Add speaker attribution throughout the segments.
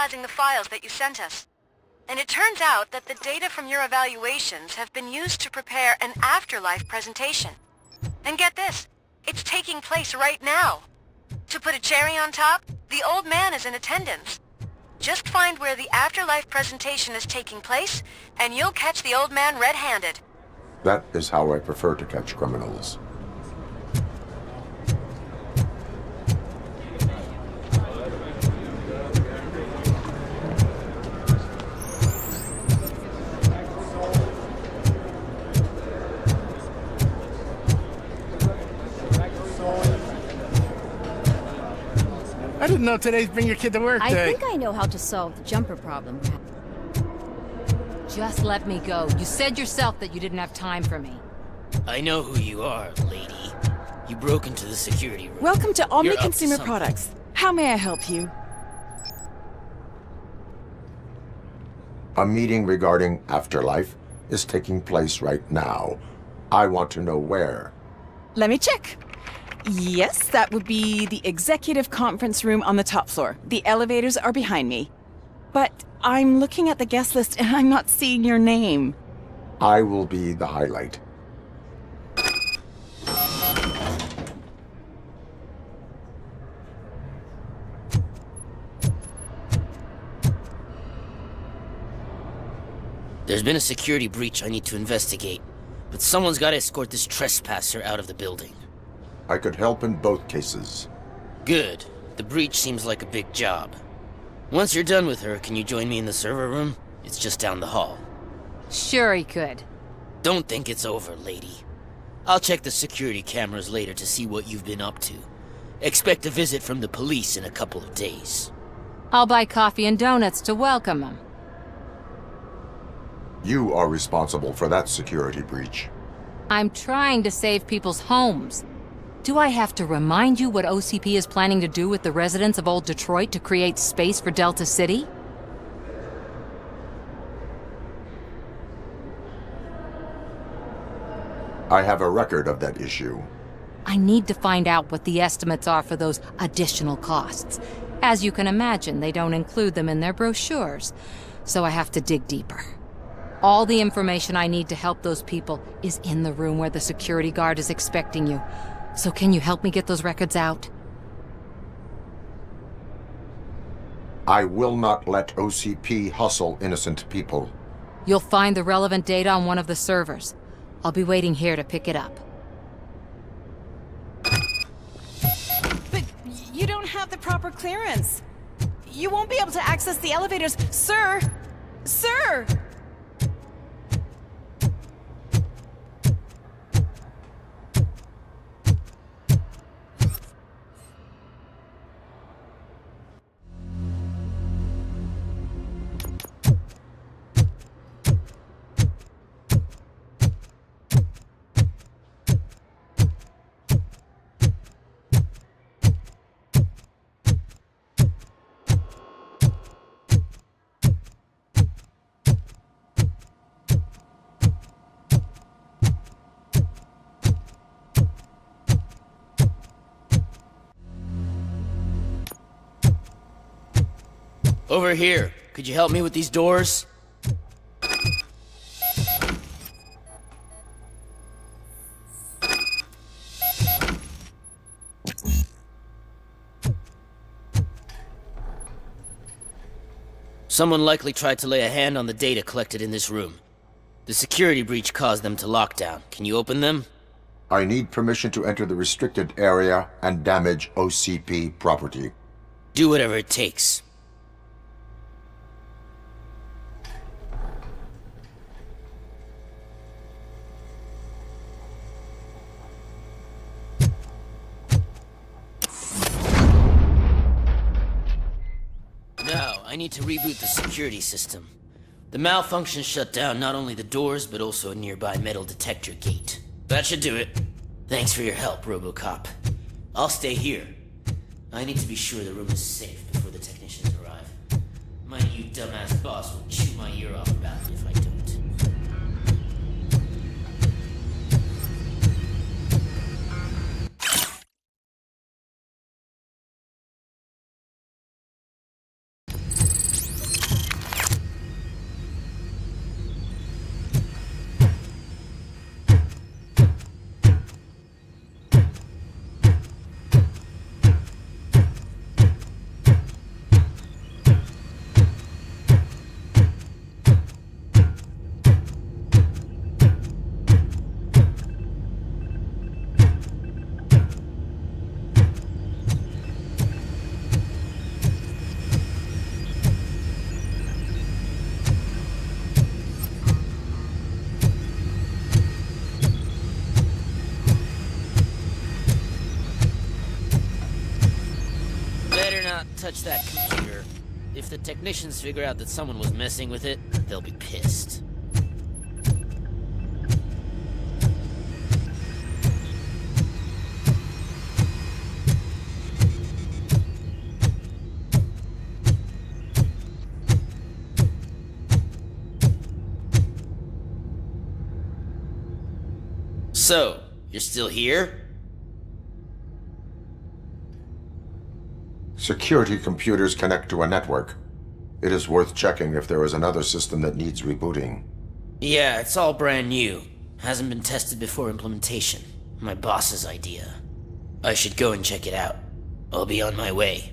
Speaker 1: analyzing the files that you sent us. And it turns out that the data from your evaluations have been used to prepare an afterlife presentation. And get this, it's taking place right now. To put a cherry on top, the old man is in attendance. Just find where the afterlife presentation is taking place, and you'll catch the old man red-handed.
Speaker 2: That is how I prefer to catch criminals.
Speaker 3: I didn't know today's Bring Your Kid to Work day.
Speaker 4: I think I know how to solve the jumper problem.
Speaker 5: Just let me go. You said yourself that you didn't have time for me.
Speaker 6: I know who you are, lady. You broke into the security room.
Speaker 7: Welcome to Omni
Speaker 6: You're up to
Speaker 7: Consumer
Speaker 6: something.
Speaker 7: Products. How may I help you?
Speaker 2: A meeting regarding afterlife is taking place right now. I want to know where.
Speaker 7: Let me check. Yes, that would be the executive conference room on the top floor. The elevators are behind me. But I'm looking at the guest list and I'm not seeing your name.
Speaker 2: I will be the highlight.
Speaker 6: There's been a security breach I need to investigate, but someone's got to escort this trespasser out of the building.
Speaker 2: I could help in both cases.
Speaker 6: Good. The breach seems like a big job. Once you're done with her, can you join me in the server room? It's just down the hall.
Speaker 5: Sure he could.
Speaker 6: Don't think it's over, lady. I'll check the security cameras later to see what you've been up to. Expect a visit from the police in a couple of days.
Speaker 5: I'll buy coffee and donuts to welcome him.
Speaker 2: You are responsible for that security breach.
Speaker 5: I'm trying to save people's homes. Do I have to remind you what OCP is planning to do with the residents of Old Detroit to create space for Delta City?
Speaker 2: I have a record of that issue.
Speaker 5: I need to find out what the estimates are for those additional costs. As you can imagine, they don't include them in their brochures, so I have to dig deeper. All the information I need to help those people is in the room where the security guard is expecting you. So can you help me get those records out?
Speaker 2: I will not let OCP hustle innocent people.
Speaker 5: You'll find the relevant data on one of the servers. I'll be waiting here to pick it up.
Speaker 7: But you don't have the proper clearance. You won't be able to access the elevators. Sir! Sir!
Speaker 6: Over here. Could you help me with these doors? Someone likely tried to lay a hand on the data collected in this room. The security breach caused them to lock down. Can you open them?
Speaker 2: I need permission to enter the restricted area and damage OCP property.
Speaker 6: Do whatever it takes. Now, I need to reboot the security system. The malfunction shut down not only the doors, but also a nearby metal detector gate. That should do it. Thanks for your help, Robocop. I'll stay here. I need to be sure the room is safe before the technicians arrive. My new dumbass boss will chew my ear off about it if I don't. not touch that computer. If the technicians figure out that someone was messing with it, they'll be pissed. So, you're still here?
Speaker 2: Security computers connect to a network. It is worth checking if there is another system that needs rebooting.
Speaker 6: Yeah, it's all brand new. Hasn't been tested before implementation. My boss's idea. I should go and check it out. I'll be on my way.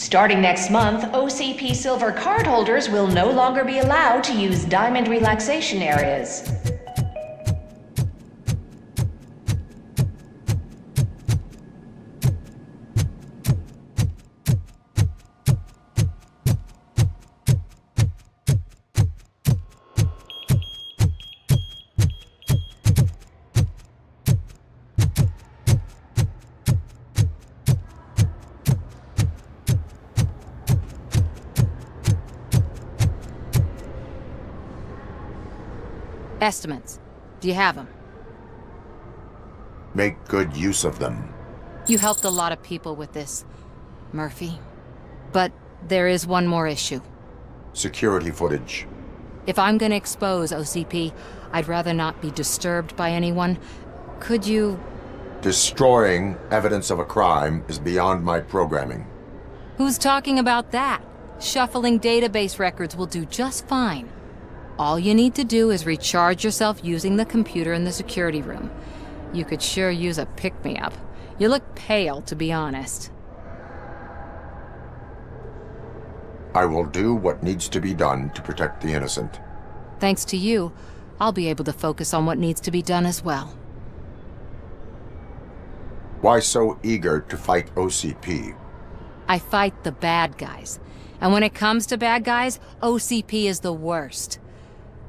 Speaker 8: Starting next month, OCP Silver cardholders will no longer be allowed to use Diamond relaxation areas.
Speaker 5: Estimates. Do you have them?
Speaker 2: Make good use of them.
Speaker 5: You helped a lot of people with this, Murphy. But there is one more issue.
Speaker 2: Security footage.
Speaker 5: If I'm gonna expose OCP, I'd rather not be disturbed by anyone. Could you...
Speaker 2: Destroying evidence of a crime is beyond my programming.
Speaker 5: Who's talking about that? Shuffling database records will do just fine. All you need to do is recharge yourself using the computer in the security room. You could sure use a pick-me-up. You look pale, to be honest.
Speaker 2: I will do what needs to be done to protect the innocent.
Speaker 5: Thanks to you, I'll be able to focus on what needs to be done as well.
Speaker 2: Why so eager to fight OCP?
Speaker 5: I fight the bad guys. And when it comes to bad guys, OCP is the worst.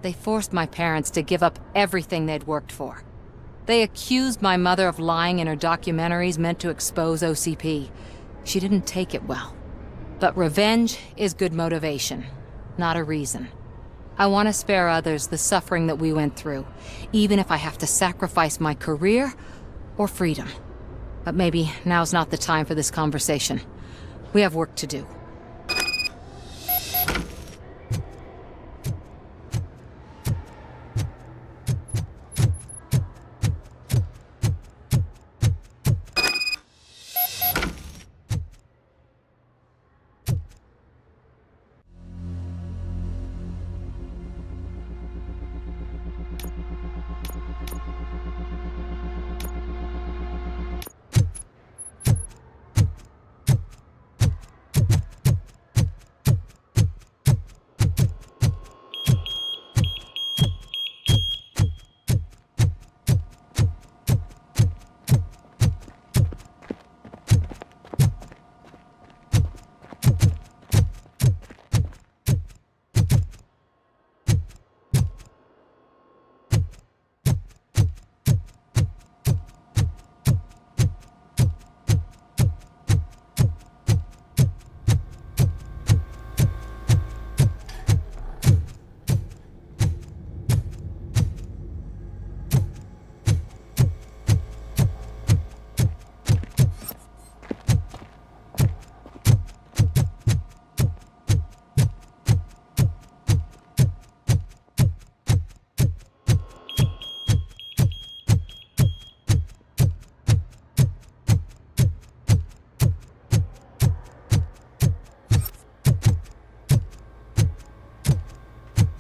Speaker 5: They forced my parents to give up everything they'd worked for. They accused my mother of lying in her documentaries meant to expose OCP. She didn't take it well. But revenge is good motivation, not a reason. I want to spare others the suffering that we went through, even if I have to sacrifice my career or freedom. But maybe now's not the time for this conversation. We have work to do.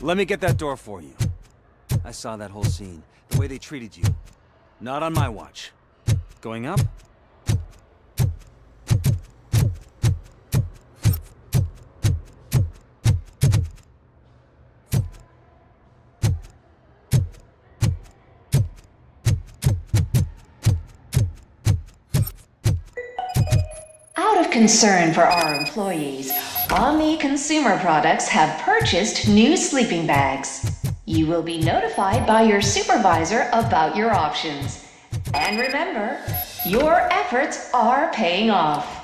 Speaker 9: Let me get that door for you. I saw that whole scene. The way they treated you. Not on my watch. Going up?
Speaker 8: Out of concern for our employees, Omni Consumer Products have purchased new sleeping bags. You will be notified by your supervisor about your options. And remember, your efforts are paying off.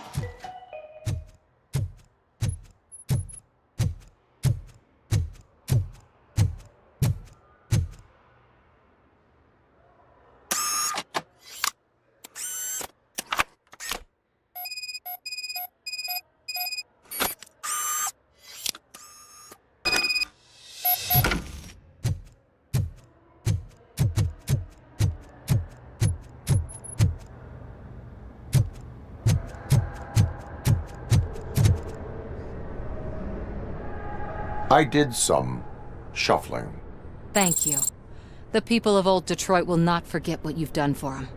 Speaker 2: I did some shuffling.
Speaker 5: Thank you. The people of Old Detroit will not forget what you've done for them.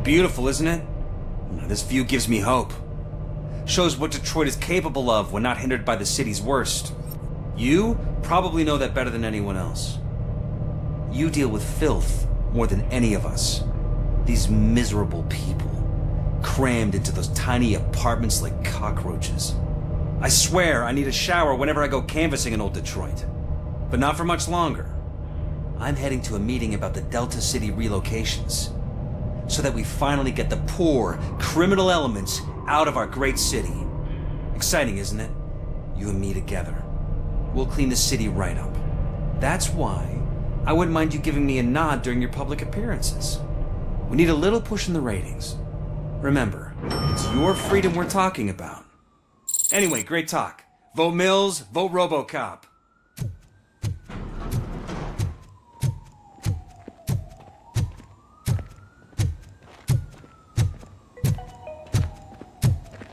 Speaker 9: Beautiful, isn't it? This view gives me hope. Shows what Detroit is capable of when not hindered by the city's worst. You probably know that better than anyone else. You deal with filth more than any of us. These miserable people, crammed into those tiny apartments like cockroaches. I swear I need a shower whenever I go canvassing in old Detroit. But not for much longer. I'm heading to a meeting about the Delta City relocations, so that we finally get the poor, criminal elements out of our great city. Exciting, isn't it? You and me together. We'll clean the city right up. That's why I wouldn't mind you giving me a nod during your public appearances. We need a little push in the ratings. Remember, it's your freedom we're talking about. Anyway, great talk. Vote Mills, vote Robocop.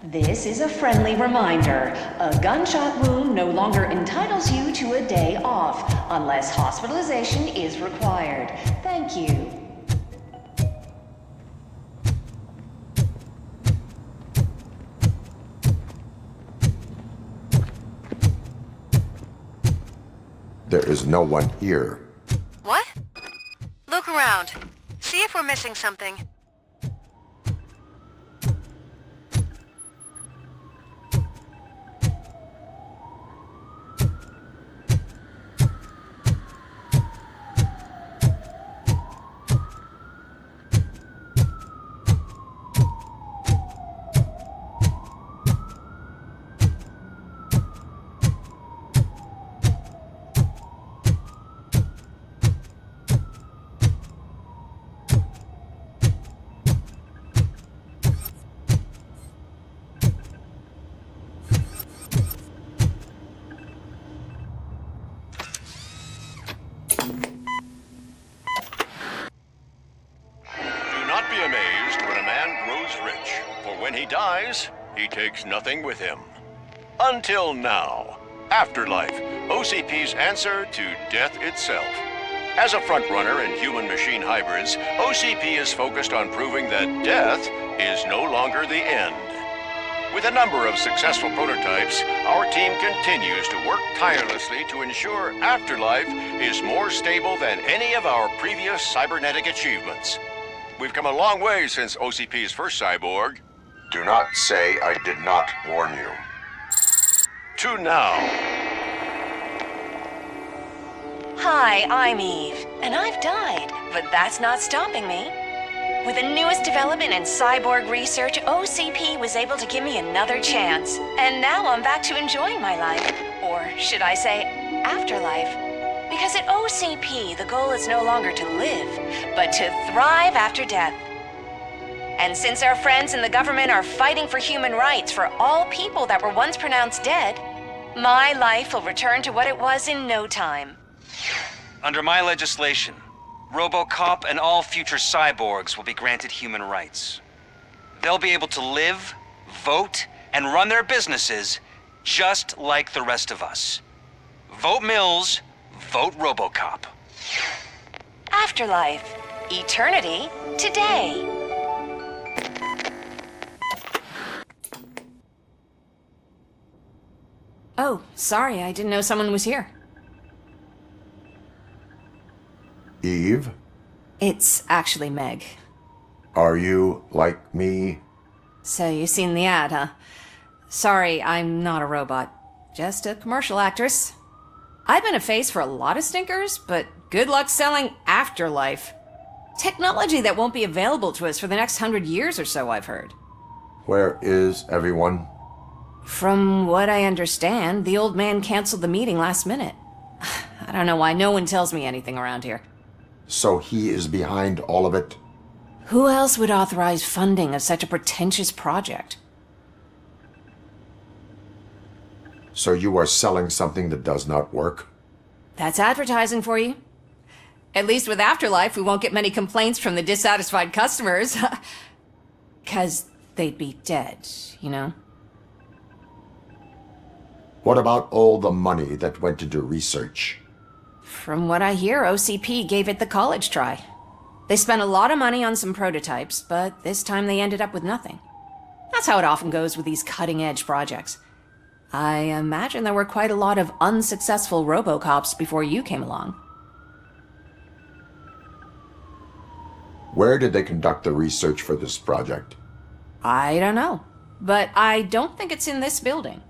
Speaker 8: This is a friendly reminder. A gunshot wound no longer entitles you to a day off, unless hospitalization is required. Thank you.
Speaker 2: There is no one here.
Speaker 1: What? Look around. See if we're missing something.
Speaker 10: When he dies, he takes nothing with him. Until now. Afterlife, OCP's answer to death itself. As a frontrunner in human-machine hybrids, OCP is focused on proving that death is no longer the end. With a number of successful prototypes, our team continues to work tirelessly to ensure Afterlife is more stable than any of our previous cybernetic achievements. We've come a long way since OCP's first cyborg.
Speaker 2: Do not say I did not warn you.
Speaker 10: To now.
Speaker 8: Hi, I'm Eve, and I've died, but that's not stopping me. With the newest development in cyborg research, OCP was able to give me another chance. And now I'm back to enjoying my life. Or should I say, afterlife. Because at OCP, the goal is no longer to live, but to thrive after death. And since our friends in the government are fighting for human rights for all people that were once pronounced dead, my life will return to what it was in no time.
Speaker 9: Under my legislation, Robocop and all future cyborgs will be granted human rights. They'll be able to live, vote, and run their businesses just like the rest of us. Vote Mills, vote Robocop.
Speaker 8: Afterlife. Eternity. Today. Oh, sorry, I didn't know someone was here.
Speaker 2: Eve,
Speaker 8: It's actually Meg.
Speaker 2: are you like me?
Speaker 8: So you've seen the ad, huh? Sorry, I'm not a robot. Just a commercial actress. I've been a face for a lot of stinkers, but good luck selling Afterlife. Technology that won't be available to us for the next 100 years or so, I've heard.
Speaker 2: Where is everyone?
Speaker 8: From what I understand, the old man canceled the meeting last minute. I don't know why no one tells me anything around here.
Speaker 2: So he is behind all of it?
Speaker 8: Who else would authorize funding of such a pretentious project?
Speaker 2: So you are selling something that does not work?
Speaker 8: That's advertising for you. At least with Afterlife, we won't get many complaints from the dissatisfied customers. 'Cause they'd be dead, you know?
Speaker 2: What about all the money that went into research?
Speaker 8: From what I hear, OCP gave it the college try. They spent a lot of money on some prototypes, but this time they ended up with nothing. That's how it often goes with these cutting-edge projects. I imagine there were quite a lot of unsuccessful Robocops before you came along.
Speaker 2: Where did they conduct the research for this project?
Speaker 8: I don't know, but I don't think it's in this building.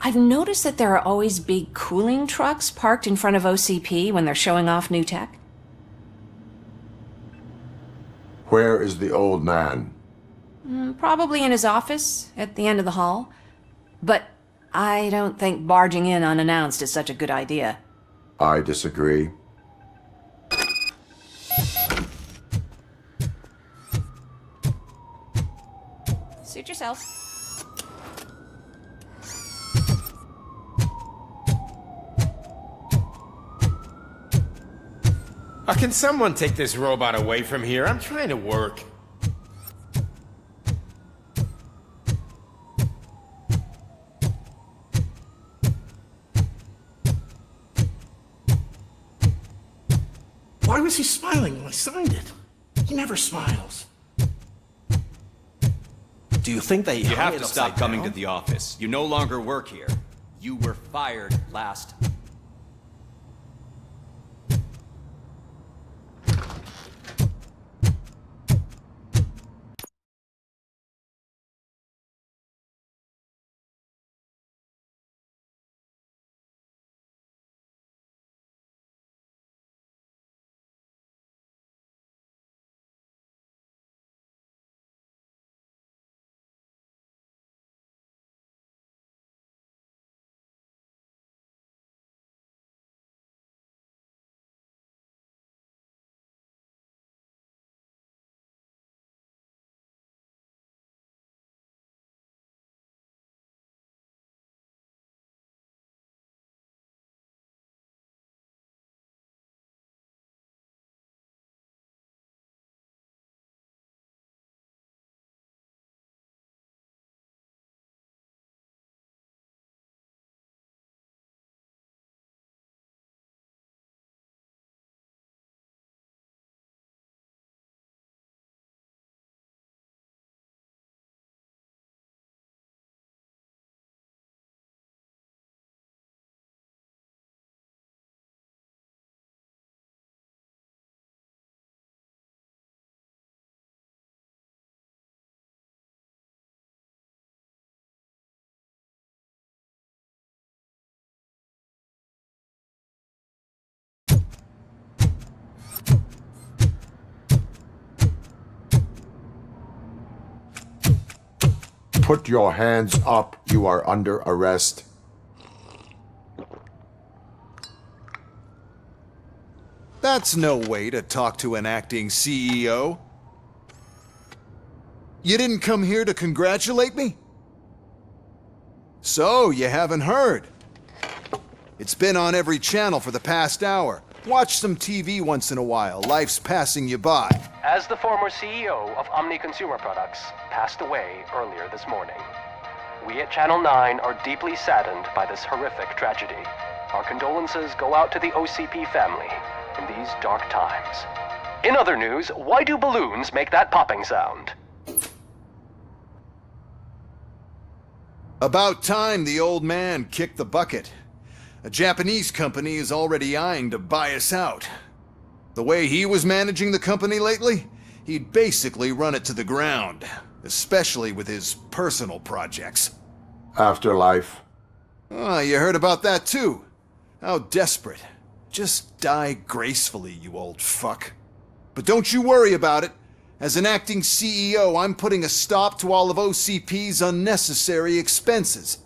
Speaker 8: I've noticed that there are always big cooling trucks parked in front of OCP when they're showing off new tech.
Speaker 2: Where is the old man?
Speaker 8: Probably in his office, at the end of the hall. But I don't think barging in unannounced is such a good idea.
Speaker 2: I disagree.
Speaker 8: Suit yourself.
Speaker 3: Can someone take this robot away from here? I'm trying to work. Why was he smiling when I signed it? He never smiles.
Speaker 11: Do you think they
Speaker 12: You have to stop coming to the office. You no longer work here.
Speaker 11: You were fired last
Speaker 2: Put your hands up. You are under arrest.
Speaker 13: That's no way to talk to an acting CEO. You didn't come here to congratulate me? So, you haven't heard. It's been on every channel for the past hour. Watch some TV once in a while. Life's passing you by.
Speaker 14: As the former CEO of Omni Consumer Products passed away earlier this morning, we at Channel 9 are deeply saddened by this horrific tragedy. Our condolences go out to the OCP family in these dark times. In other news, why do balloons make that popping sound?
Speaker 13: About time the old man kicked the bucket. A Japanese company is already eyeing to buy us out. The way he was managing the company lately, he'd basically run it to the ground, especially with his personal projects.
Speaker 2: Afterlife.
Speaker 13: Oh, you heard about that too. How desperate. Just die gracefully, you old fuck. But don't you worry about it. As an acting CEO, I'm putting a stop to all of OCP's unnecessary expenses.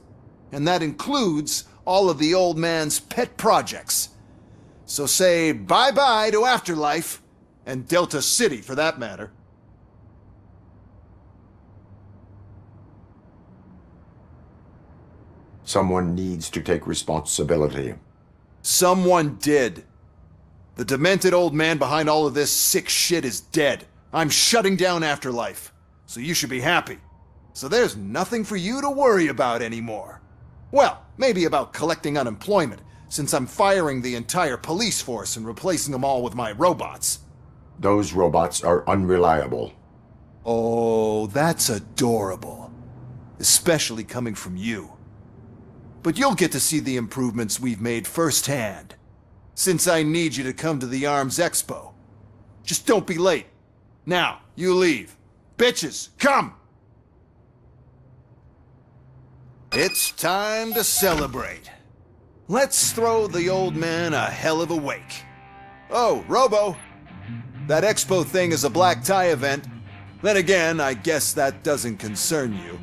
Speaker 13: And that includes all of the old man's pet projects. So say bye-bye to Afterlife, and Delta City for that matter.
Speaker 2: Someone needs to take responsibility.
Speaker 13: Someone did. The demented old man behind all of this sick shit is dead. I'm shutting down Afterlife, so you should be happy. So there's nothing for you to worry about anymore. Well, maybe about collecting unemployment, since I'm firing the entire police force and replacing them all with my robots.
Speaker 2: Those robots are unreliable.
Speaker 13: Oh, that's adorable. Especially coming from you. But you'll get to see the improvements we've made firsthand, since I need you to come to the ARMS Expo. Just don't be late. Now, you leave. Bitches, come! It's time to celebrate. Let's throw the old man a hell of a wake. Oh, Robo! That expo thing is a black tie event. Then again, I guess that doesn't concern you.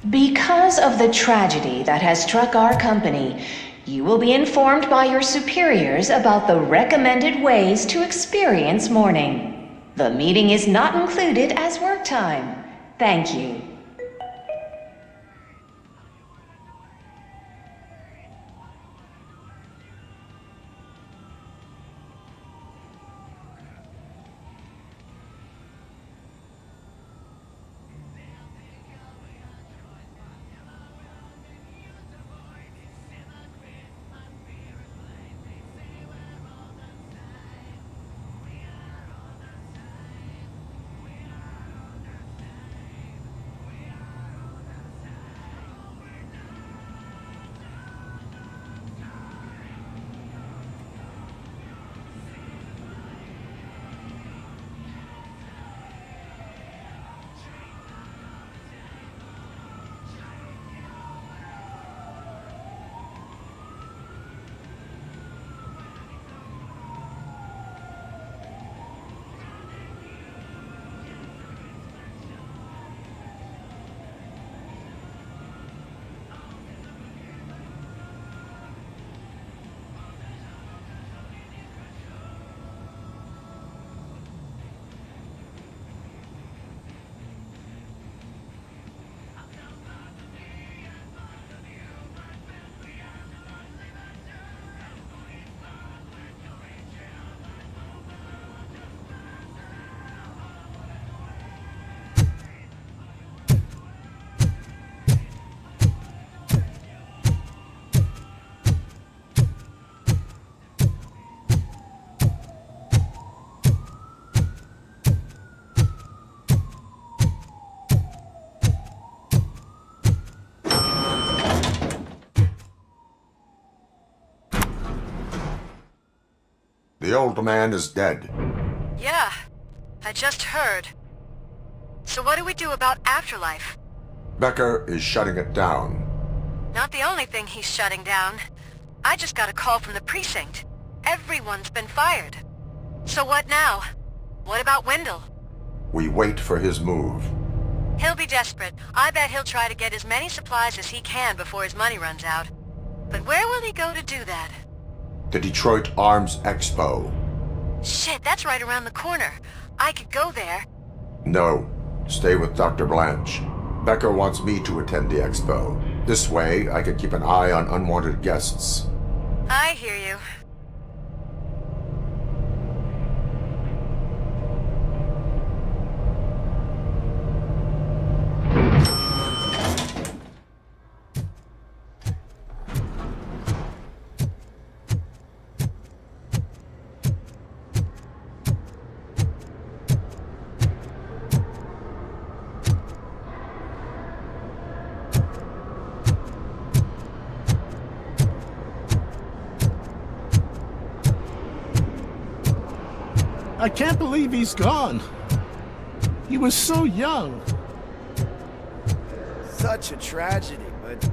Speaker 8: Because of the tragedy that has struck our company, you will be informed by your superiors about the recommended ways to experience mourning. The meeting is not included as work time. Thank you.
Speaker 2: The old man is dead.
Speaker 1: Yeah, I just heard. So what do we do about Afterlife?
Speaker 2: Becker is shutting it down.
Speaker 1: Not the only thing he's shutting down. I just got a call from the precinct. Everyone's been fired. So what now? What about Wendell?
Speaker 2: We wait for his move.
Speaker 1: He'll be desperate. I bet he'll try to get as many supplies as he can before his money runs out. But where will he go to do that?
Speaker 2: The Detroit Arms Expo.
Speaker 1: Shit, that's right around the corner. I could go there.
Speaker 2: No. Stay with Dr. Blanche. Becker wants me to attend the expo. This way, I can keep an eye on unwanted guests.
Speaker 1: I hear you.
Speaker 3: I can't believe he's gone. He was so young.
Speaker 15: Such a tragedy, but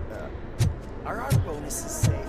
Speaker 15: our art bonus is safe.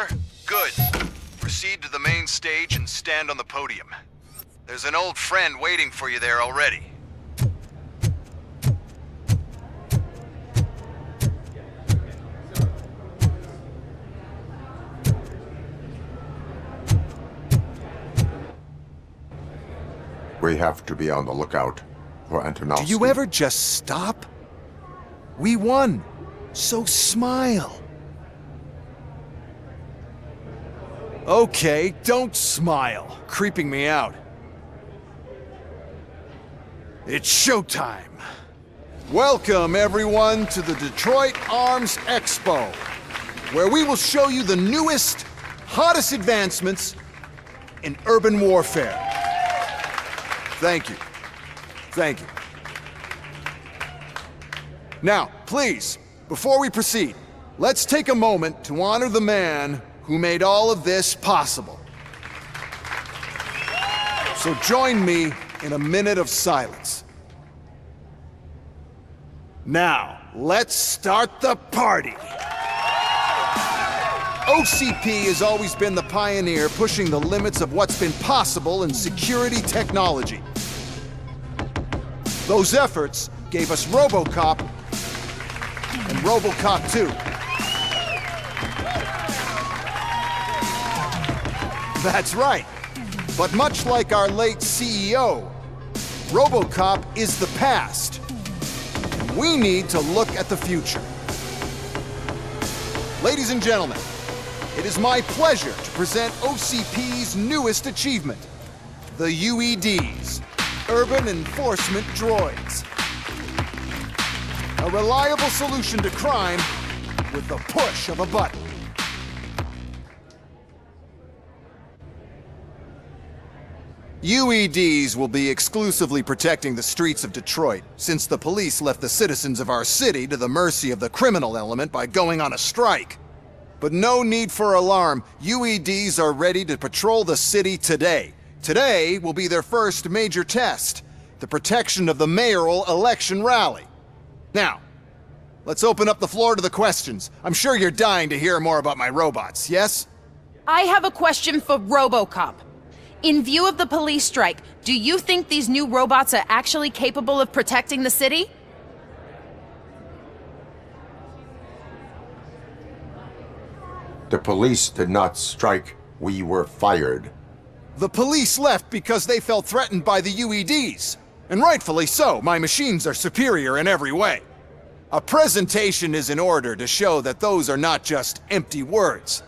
Speaker 13: clear? Good. Proceed to the main stage and stand on the podium. There's an old friend waiting for you there already.
Speaker 2: We have to be on the lookout for Antonovsky.
Speaker 13: Do you ever just stop? We won, so smile. Okay, don't smile. Creeping me out. It's showtime. Welcome, everyone, to the Detroit Arms Expo, where we will show you the newest, hottest advancements in urban warfare. Thank you. Thank you. Now, please, before we proceed, let's take a moment to honor the man who made all of this possible. So join me in a minute of silence. Now, let's start the party. OCP has always been the pioneer pushing the limits of what's been possible in security technology. Those efforts gave us Robocop and Robocop 2. That's right. But much like our late CEO, Robocop is the past. We need to look at the future. Ladies and gentlemen, it is my pleasure to present OCP's newest achievement, the UEDs, Urban Enforcement Droids. A reliable solution to crime with the push of a button. UEDs will be exclusively protecting the streets of Detroit, since the police left the citizens of our city to the mercy of the criminal element by going on a strike. But no need for alarm. UEDs are ready to patrol the city today. Today will be their first major test, the protection of the mayoral election rally. Now, let's open up the floor to the questions. I'm sure you're dying to hear more about my robots, yes?
Speaker 16: I have a question for Robocop. In view of the police strike, do you think these new robots are actually capable of protecting the city?
Speaker 2: The police did not strike. We were fired.
Speaker 13: The police left because they felt threatened by the UEDs. And rightfully so. My machines are superior in every way. A presentation is in order to show that those are not just empty words.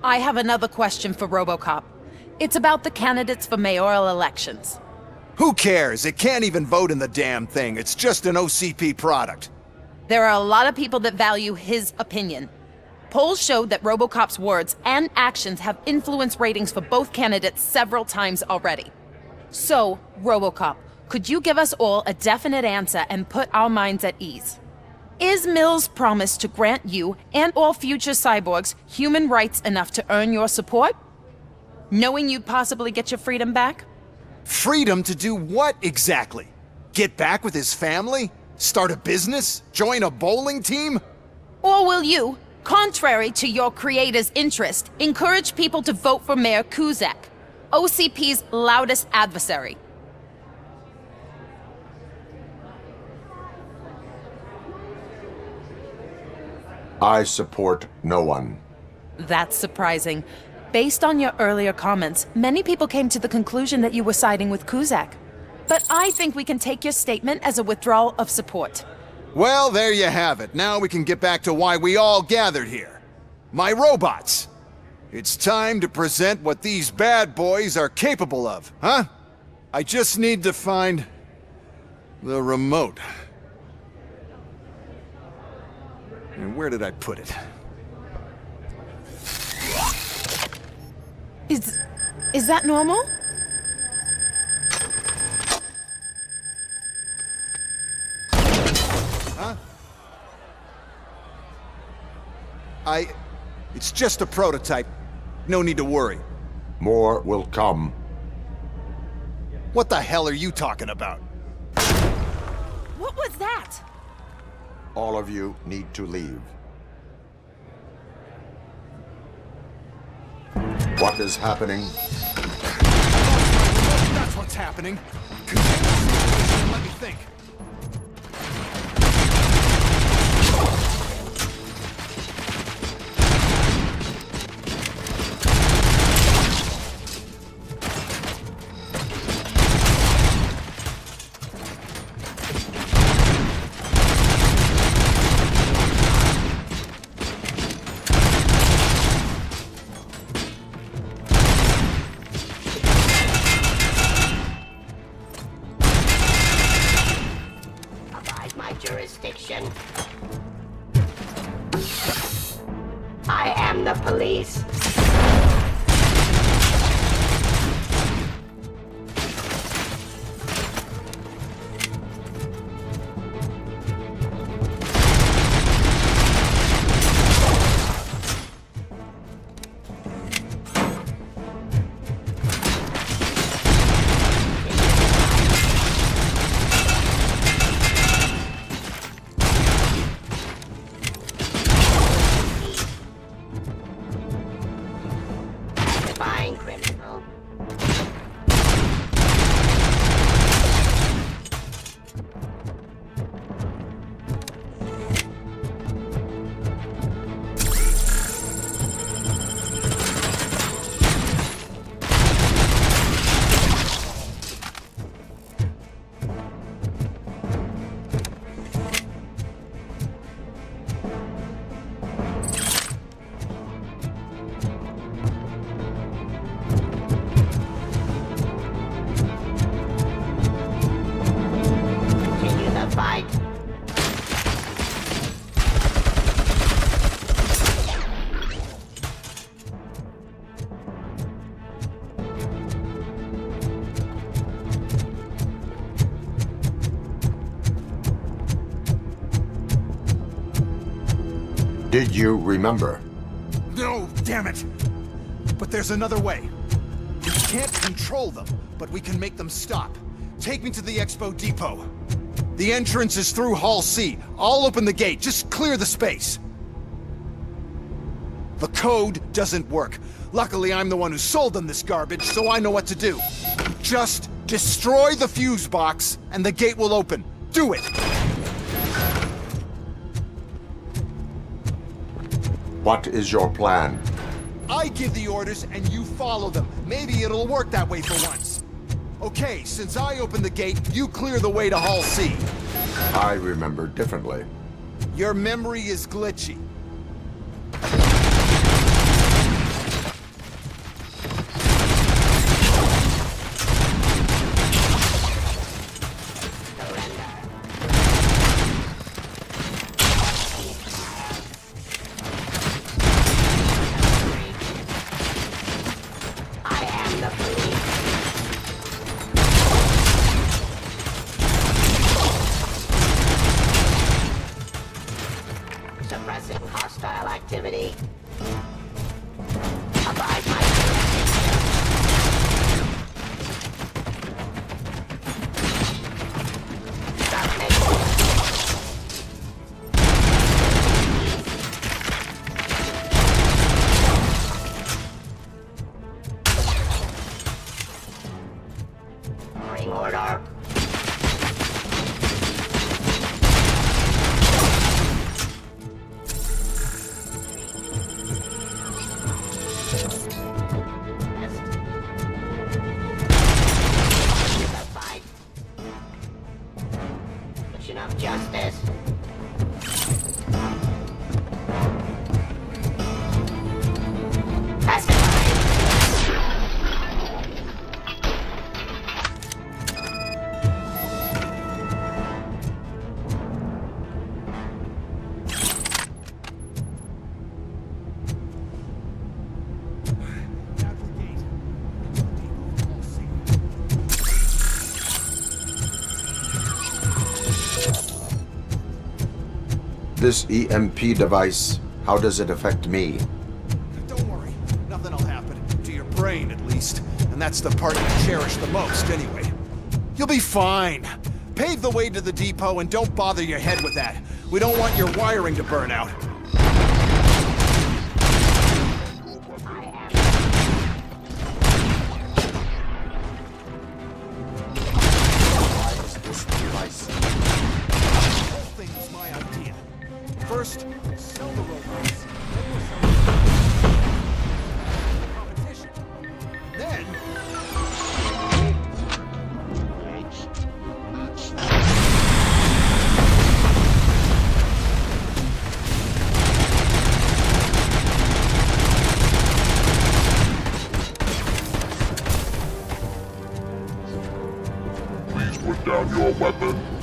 Speaker 16: I have another question for Robocop. It's about the candidates for mayoral elections.
Speaker 13: Who cares? It can't even vote in the damn thing. It's just an OCP product.
Speaker 16: There are a lot of people that value his opinion. Polls showed that Robocop's words and actions have influenced ratings for both candidates several times already. So, Robocop, could you give us all a definite answer and put our minds at ease? Is Mills' promise to grant you and all future cyborgs human rights enough to earn your support? Knowing you'd possibly get your freedom back?
Speaker 13: Freedom to do what exactly? Get back with his family? Start a business? Join a bowling team?
Speaker 16: Or will you, contrary to your creator's interest, encourage people to vote for Mayor Kuzak, OCP's loudest adversary?
Speaker 2: I support no one.
Speaker 16: That's surprising. Based on your earlier comments, many people came to the conclusion that you were siding with Kuzak. But I think we can take your statement as a withdrawal of support.
Speaker 13: Well, there you have it. Now we can get back to why we all gathered here. My robots. It's time to present what these bad boys are capable of, huh? I just need to find the remote. And where did I put it?
Speaker 16: Is that normal?
Speaker 13: Huh? It's just a prototype. No need to worry.
Speaker 2: More will come.
Speaker 13: What the hell are you talking about?
Speaker 16: What was that?
Speaker 2: All of you need to leave. What is happening?
Speaker 13: That's what's happening. Contain the situation and let me think.
Speaker 17: Jurisdiction. I am the police. Criminal. Fight.
Speaker 2: Did you remember?
Speaker 13: No, damn it! But there's another way. We can't control them, but we can make them stop. Take me to the Expo Depot. The entrance is through Hall C. I'll open the gate. Just clear the space. The code doesn't work. Luckily, I'm the one who sold them this garbage, so I know what to do. Just destroy the fuse box, and the gate will open. Do it!
Speaker 2: What is your plan?
Speaker 13: I give the orders, and you follow them. Maybe it'll work that way for once. Okay, since I opened the gate, you clear the way to Hall C.
Speaker 2: I remember differently.
Speaker 13: Your memory is glitchy.
Speaker 17: Suppressing hostile activity. Abide by jurisdiction. Stop making. Ring order. Of justice.
Speaker 2: This EMP device, how does it affect me?
Speaker 13: Don't worry, nothing will happen. To your brain, at least. And that's the part you cherish the most, anyway. You'll be fine. Pave the way to the depot and don't bother your head with that. We don't want your wiring to burn out. first, sell the robots. Then we'll sell the competition. Then...
Speaker 18: Please put down your weapon.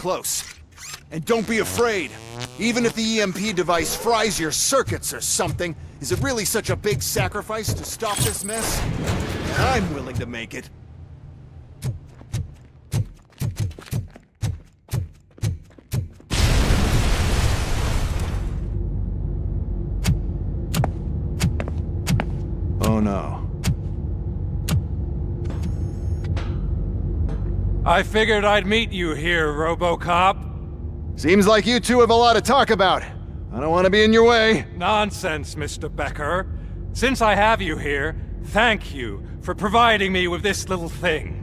Speaker 13: close. And don't be afraid. Even if the EMP device fries your circuits or something, is it really such a big sacrifice to stop this mess? I'm willing to make it. Oh no.
Speaker 18: I figured I'd meet you here, Robocop.
Speaker 13: Seems like you two have a lot to talk about. I don't want to be in your way.
Speaker 18: Nonsense, Mr. Becker. Since I have you here, thank you for providing me with this little thing.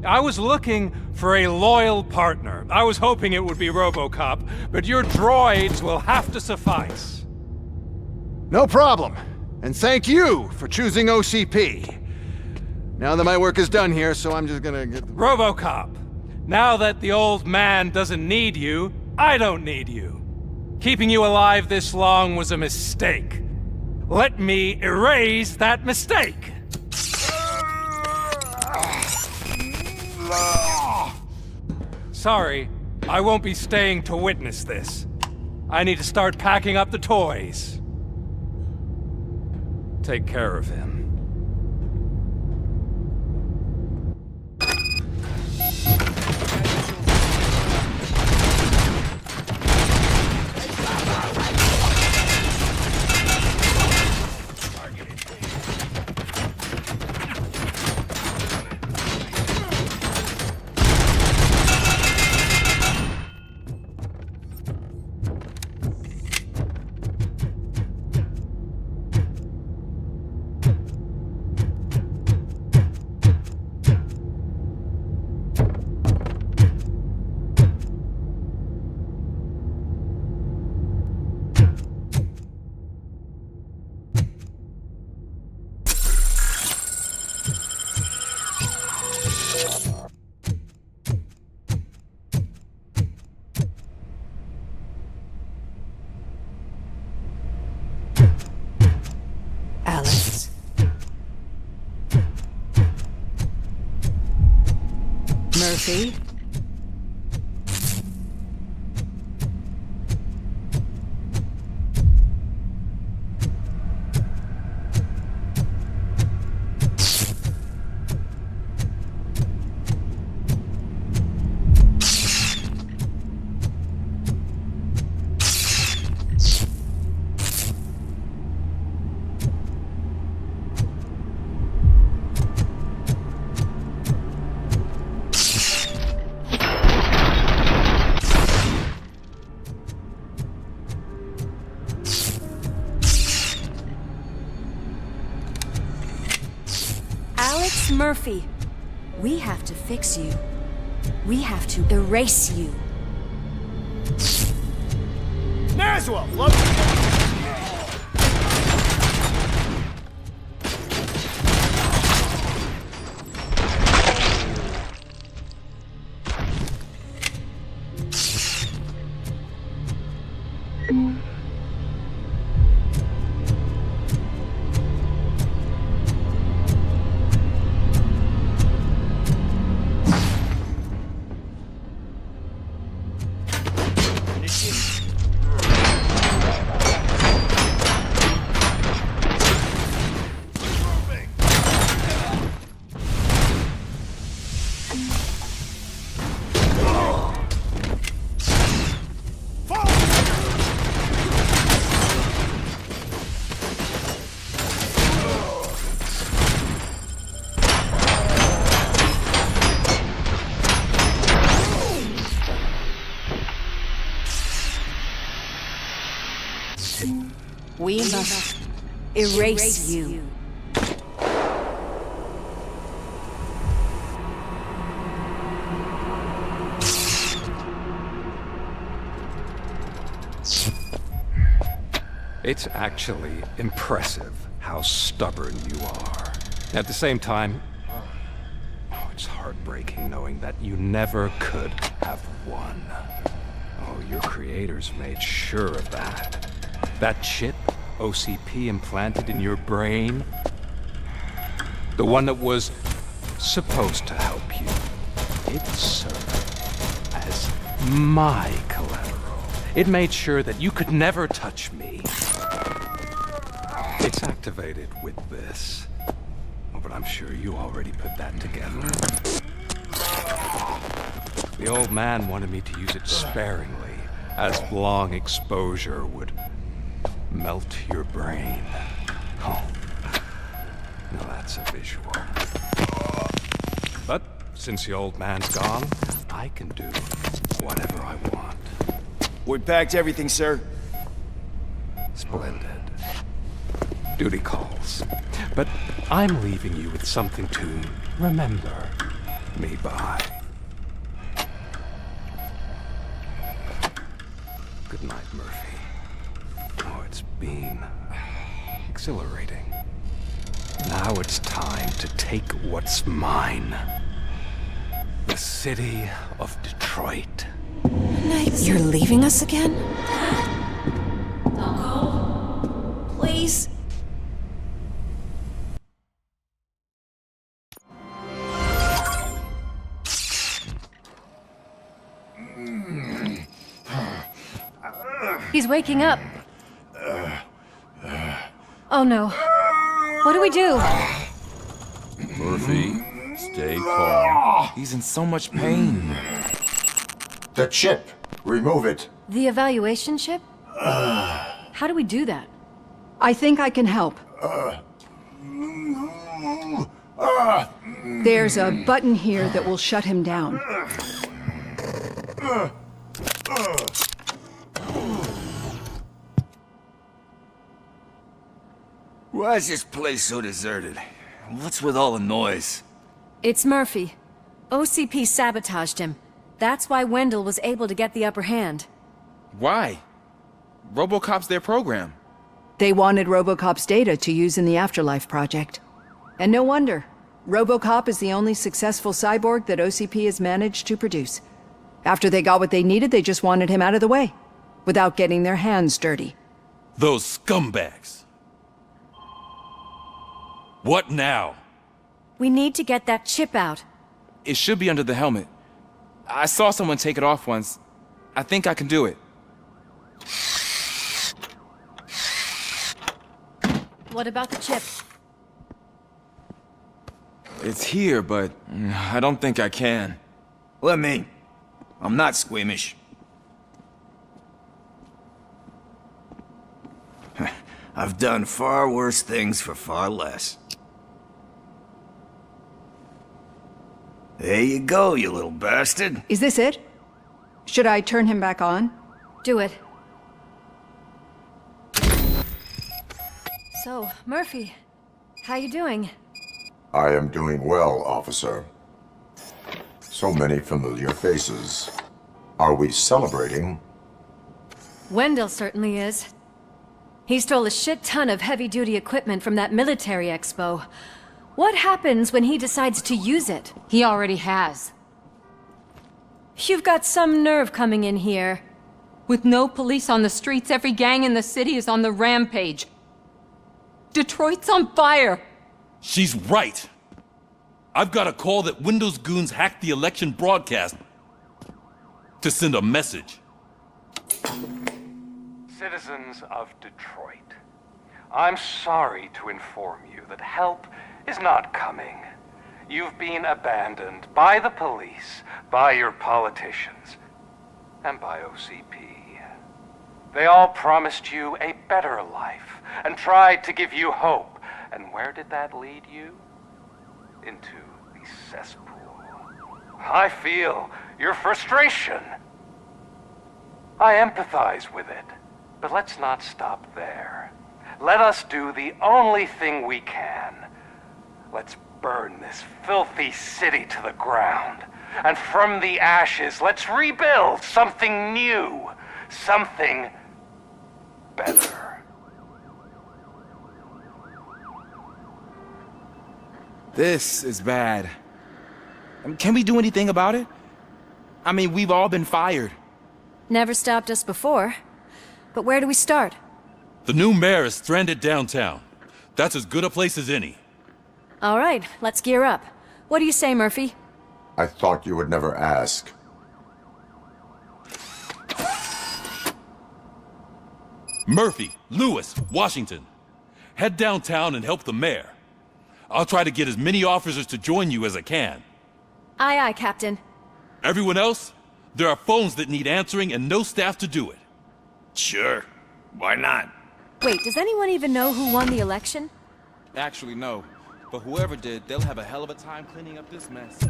Speaker 18: I was looking for a loyal partner. I was hoping it would be Robocop, but your droids will have to suffice.
Speaker 13: No problem. And thank you for choosing OCP. Now that my work is done here, so I'm just gonna get...
Speaker 18: Robocop, now that the old man doesn't need you, I don't need you. Keeping you alive this long was a mistake. Let me erase that mistake. Sorry, I won't be staying to witness this. I need to start packing up the toys. Take care of him.
Speaker 1: Alex. Murphy.
Speaker 4: Alex Murphy, we have to fix you. We have to erase you.
Speaker 3: Naswell, love
Speaker 4: We must erase you.
Speaker 18: It's actually impressive how stubborn you are. At the same time, it's heartbreaking knowing that you never could have won. Oh, your creators made sure of that. That chip OCP implanted in your brain, the one that was supposed to help you, it served as my collateral. It made sure that you could never touch me. It's activated with this. Oh, but I'm sure you already put that together. The old man wanted me to use it sparingly, as long exposure would melt your brain. Oh, now that's a visual. But since the old man's gone, I can do whatever I want.
Speaker 11: We packed everything, sir.
Speaker 18: Splendid. Duty calls. But I'm leaving you with something to remember me by. Good night, Murphy. Oh, it's been exhilarating. Now it's time to take what's mine. The city of Detroit.
Speaker 4: You're leaving us again? Don't go. Please. He's waking up. Oh no. What do we do?
Speaker 19: Murphy, stay calm. He's in so much pain.
Speaker 2: The chip. Remove it.
Speaker 4: The evaluation chip? How do we do that?
Speaker 20: I think I can help. There's a button here that will shut him down.
Speaker 11: Why is this place so deserted? What's with all the noise?
Speaker 4: It's Murphy. OCP sabotaged him. That's why Wendell was able to get the upper hand.
Speaker 19: Why? Robocop's their program.
Speaker 20: They wanted Robocop's data to use in the Afterlife project. And no wonder. Robocop is the only successful cyborg that OCP has managed to produce. After they got what they needed, they just wanted him out of the way, without getting their hands dirty.
Speaker 21: Those scumbags. What now?
Speaker 4: We need to get that chip out.
Speaker 19: It should be under the helmet. I saw someone take it off once. I think I can do it.
Speaker 4: What about the chip?
Speaker 19: It's here, but I don't think I can.
Speaker 11: Let me. I'm not squeamish. I've done far worse things for far less. There you go, you little bastard.
Speaker 20: Is this it? Should I turn him back on?
Speaker 4: Do it. So, Murphy, how you doing?
Speaker 2: I am doing well, officer. So many familiar faces. Are we celebrating?
Speaker 4: Wendell certainly is. He stole a shit ton of heavy-duty equipment from that military expo. What happens when he decides to use it?
Speaker 5: He already has.
Speaker 4: You've got some nerve coming in here.
Speaker 5: With no police on the streets, every gang in the city is on the rampage. Detroit's on fire!
Speaker 21: She's right. I've got a call that Windows goons hacked the election broadcast to send a message.
Speaker 14: Citizens of Detroit, I'm sorry to inform you that help is not coming. You've been abandoned by the police, by your politicians, and by OCP. They all promised you a better life and tried to give you hope. And where did that lead you? Into the cesspool. I feel your frustration. I empathize with it. But let's not stop there. Let us do the only thing we can. Let's burn this filthy city to the ground. And from the ashes, let's rebuild something new. Something better.
Speaker 19: This is bad. Can we do anything about it? I mean, we've all been fired.
Speaker 4: Never stopped us before. But where do we start?
Speaker 21: The new mayor is stranded downtown. That's as good a place as any.
Speaker 4: All right, let's gear up. What do you say, Murphy?
Speaker 2: I thought you would never ask.
Speaker 21: Murphy, Lewis, Washington. Head downtown and help the mayor. I'll try to get as many officers to join you as I can.
Speaker 4: Aye, aye, Captain.
Speaker 21: Everyone else? There are phones that need answering and no staff to do it.
Speaker 11: Sure. Why not?
Speaker 4: Wait, does anyone even know who won the election?
Speaker 19: Actually, no. But whoever did, they'll have a hell of a time cleaning up this mess.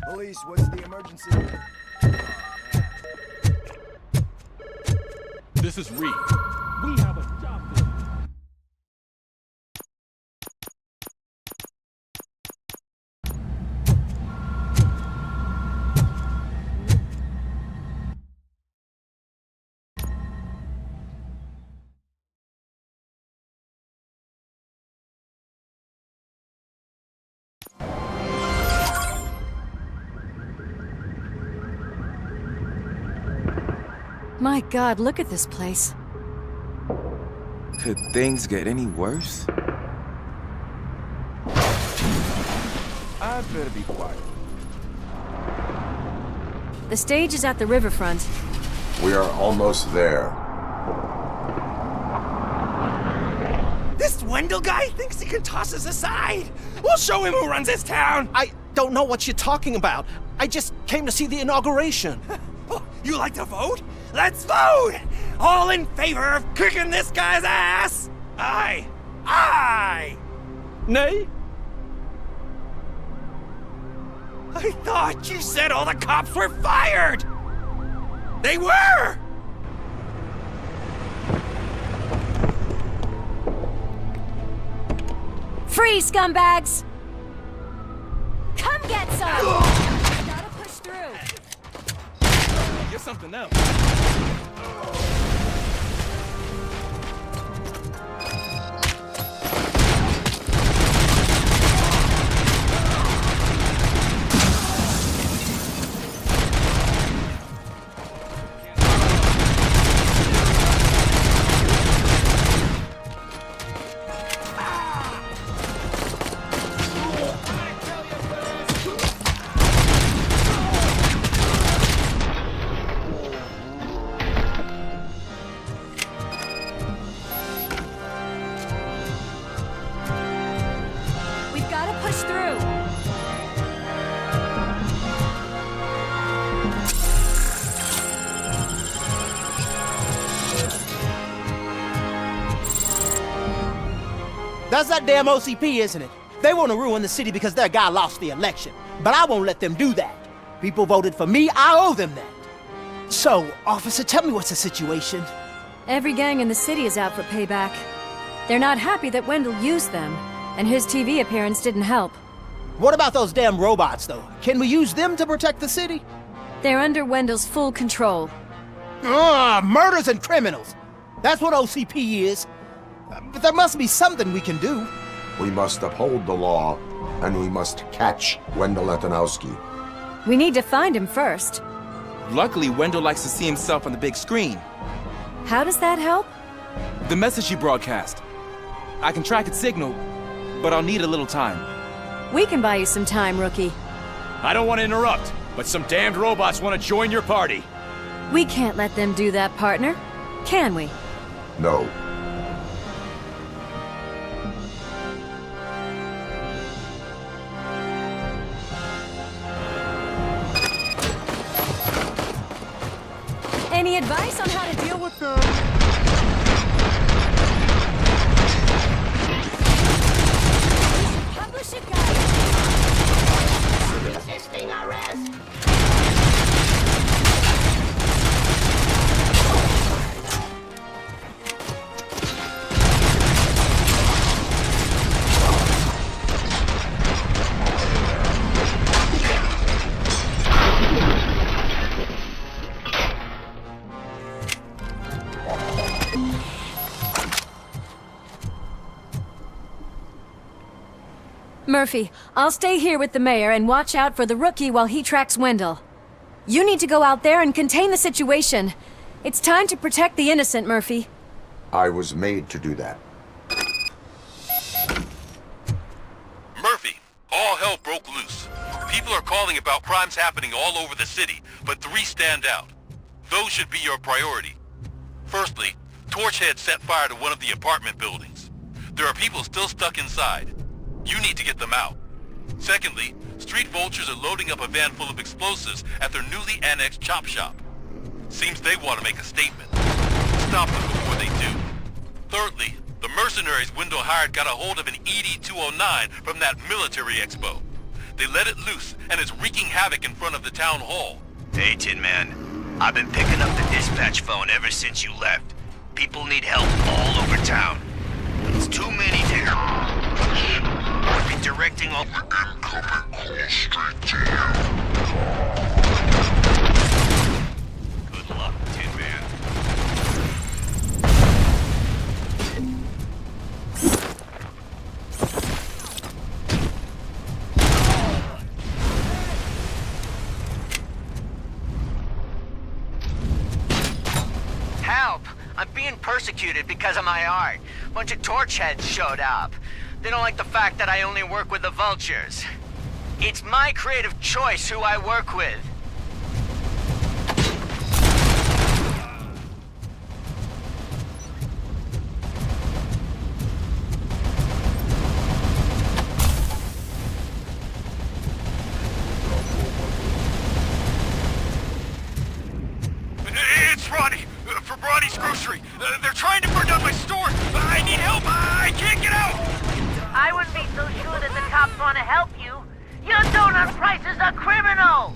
Speaker 15: Police, what's the emergency?
Speaker 21: This is Reed. We have a job to do.
Speaker 4: My God, look at this place.
Speaker 19: Could things get any worse? I'd better be quiet.
Speaker 4: The stage is at the riverfront.
Speaker 2: We are almost there.
Speaker 15: This Wendell guy thinks he can toss us aside. We'll show him who runs this town.
Speaker 3: I don't know what you're talking about. I just came to see the inauguration.
Speaker 15: You like to vote? Let's vote! All in favor of kicking this guy's ass? Aye! Aye!
Speaker 3: Nay?
Speaker 15: I thought you said all the cops were fired! They were!
Speaker 4: Free, scumbags! Come get some! Gotta push through.
Speaker 19: You're something else.
Speaker 4: We've gotta push through.
Speaker 3: That's that damn OCP, isn't it? They want to ruin the city because their guy lost the election. But I won't let them do that. People voted for me, I owe them that. So, officer, tell me what's the situation.
Speaker 4: Every gang in the city is out for payback. They're not happy that Wendell used them, and his TV appearance didn't help.
Speaker 3: What about those damn robots, though? Can we use them to protect the city?
Speaker 4: They're under Wendell's full control.
Speaker 3: Murders and criminals. That's what OCP is. But there must be something we can do.
Speaker 2: We must uphold the law, and we must catch Wendell Antonowski.
Speaker 4: We need to find him first.
Speaker 19: Luckily, Wendell likes to see himself on the big screen.
Speaker 4: How does that help?
Speaker 19: The message he broadcast. I can track its signal, but I'll need a little time.
Speaker 4: We can buy you some time, rookie.
Speaker 12: I don't want to interrupt, but some damned robots want to join your party.
Speaker 4: We can't let them do that, partner. Can we?
Speaker 2: No.
Speaker 4: Any advice on how to deal with the... Publish it, guys!
Speaker 17: Resisting arrest.
Speaker 4: Murphy, I'll stay here with the mayor and watch out for the rookie while he tracks Wendell. You need to go out there and contain the situation. It's time to protect the innocent, Murphy.
Speaker 2: I was made to do that.
Speaker 21: Murphy, all hell broke loose. People are calling about crimes happening all over the city, but 3 stand out. Those should be your priority. Firstly, Torchhead set fire to one of the apartment buildings. There are people still stuck inside. You need to get them out. Secondly, street vultures are loading up a van full of explosives at their newly annexed chop shop. Seems they want to make a statement. Stop them before they do. Thirdly, the mercenaries Wendell hired got a hold of an ED-209 from that military expo. They let it loose and is wreaking havoc in front of the town hall.
Speaker 15: Hey, Tin Man. I've been picking up the dispatch phone ever since you left. People need help all over town. It's too many to... I've been directing all... Incoming call straight to you. Good luck, Tin Man.
Speaker 7: Help! I'm being persecuted because of my art. Bunch of torchheads showed up. They don't like the fact that I only work with the vultures. It's my creative choice who I work with.
Speaker 21: It's Ronnie! For Ronnie's Grocery! They're trying to burn down my store! I need help! I can't get out!
Speaker 22: I wouldn't be so sure that the cops want to help you. Your donut price is a criminal!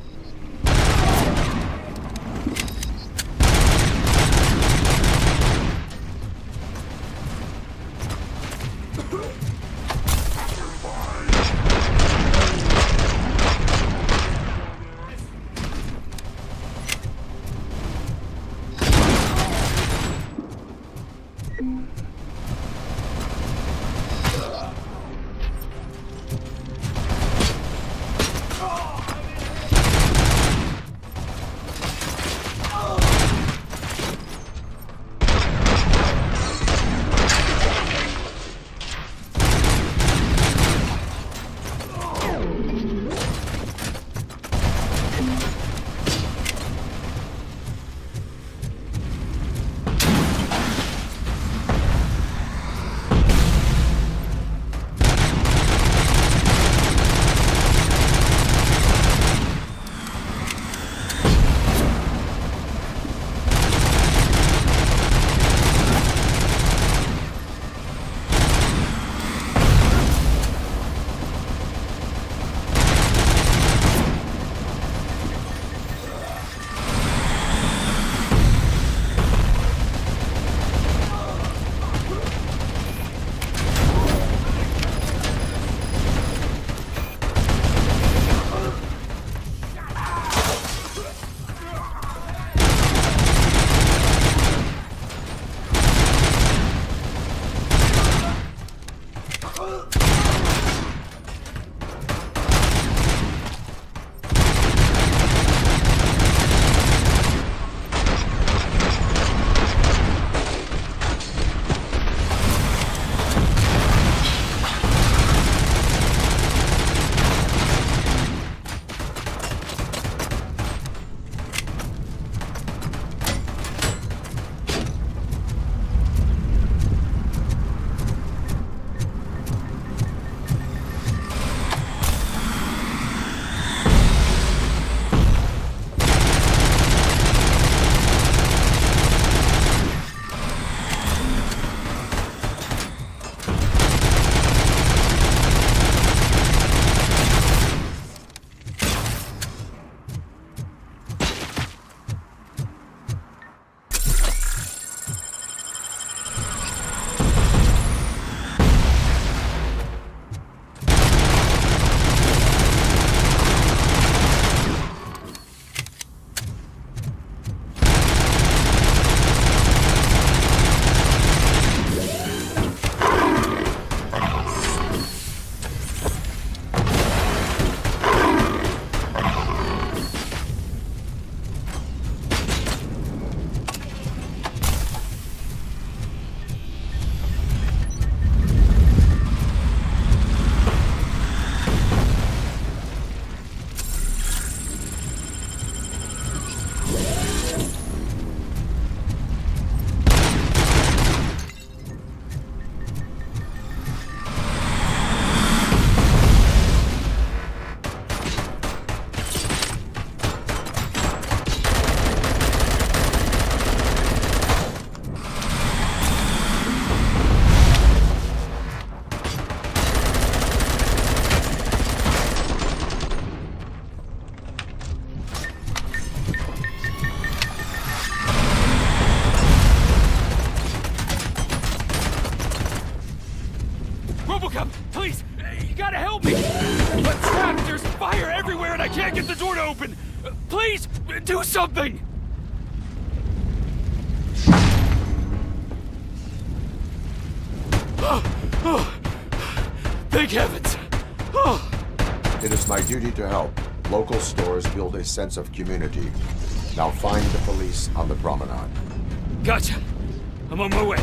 Speaker 6: Robocop, please! You gotta help me! I'm trapped! There's fire everywhere and I can't get the door to open! Please, do something! Thank heavens!
Speaker 2: It is my duty to help. Local stores build a sense of community. Now find the police on the promenade.
Speaker 6: Gotcha. I'm on my way.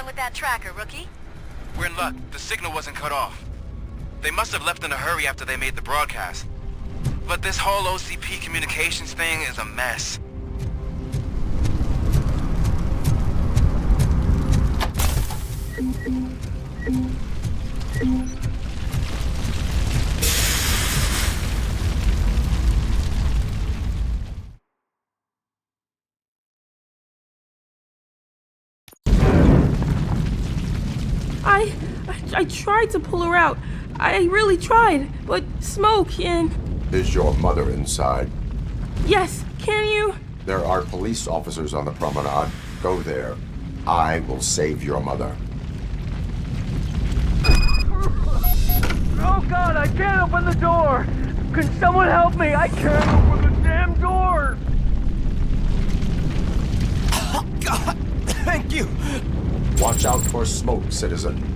Speaker 1: With that tracker, rookie?
Speaker 19: We're in luck. The signal wasn't cut off. They must have left in a hurry after they made the broadcast. But this whole OCP communications thing is a mess.
Speaker 22: I tried to pull her out. I really tried, but smoke and...
Speaker 2: Is your mother inside?
Speaker 22: Yes, can you?
Speaker 2: There are police officers on the promenade. Go there. I will save your mother.
Speaker 6: Oh God, I can't open the door! Can someone help me? I can't open the damn door!
Speaker 3: Oh God, thank you!
Speaker 2: Watch out for smoke, citizen.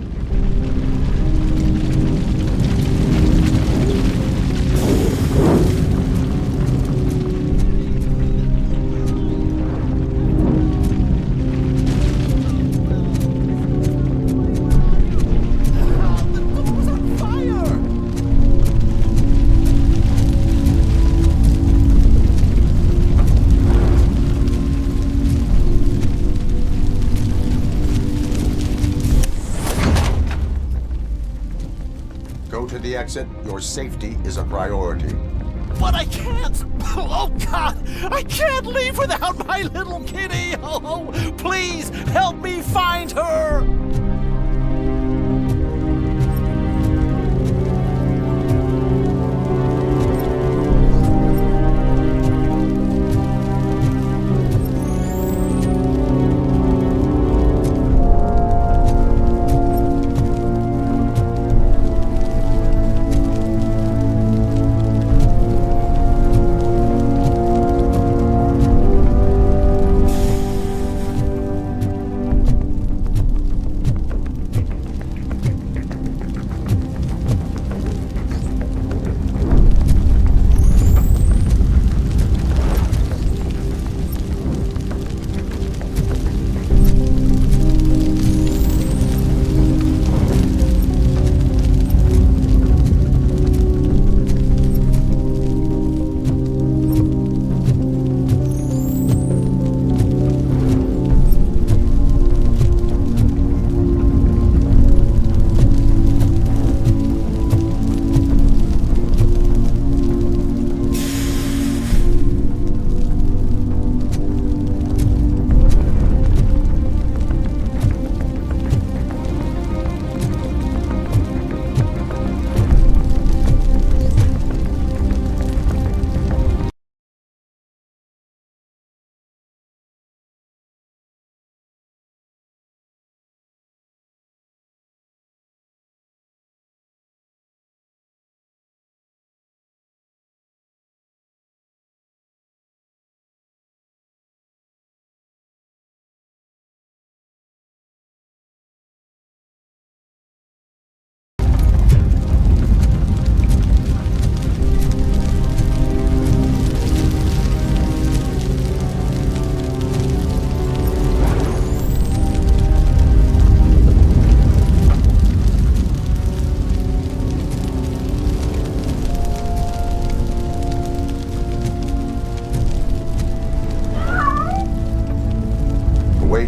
Speaker 2: the exit, your safety is a priority.
Speaker 3: But I can't! Oh, God! I can't leave without my little kitty! Oh, please, help me find her!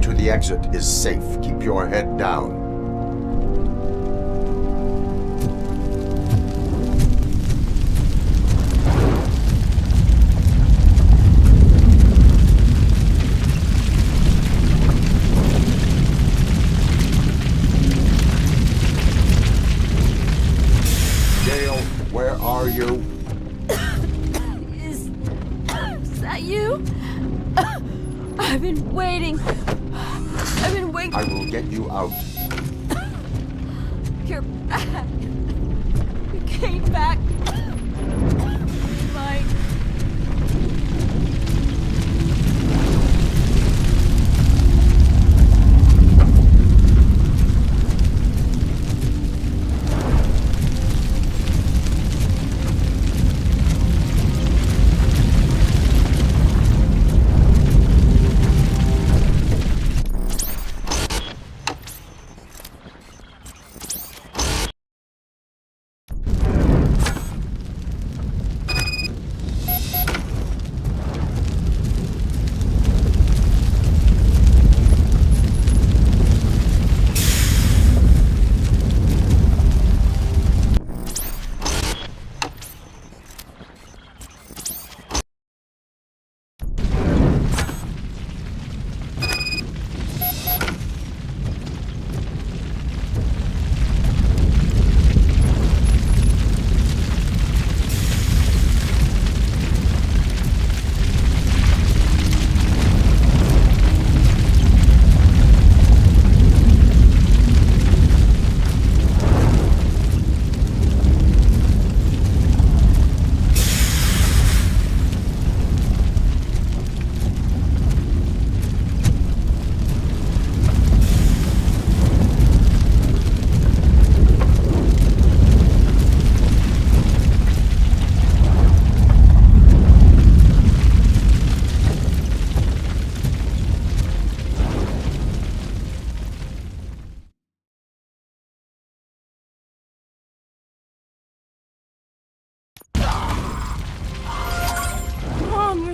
Speaker 2: The exit is safe. Keep your head down. Gail, where are you?
Speaker 22: Is that you? I've been waiting.
Speaker 2: I will get you out.
Speaker 22: You're back. You came back. Mike.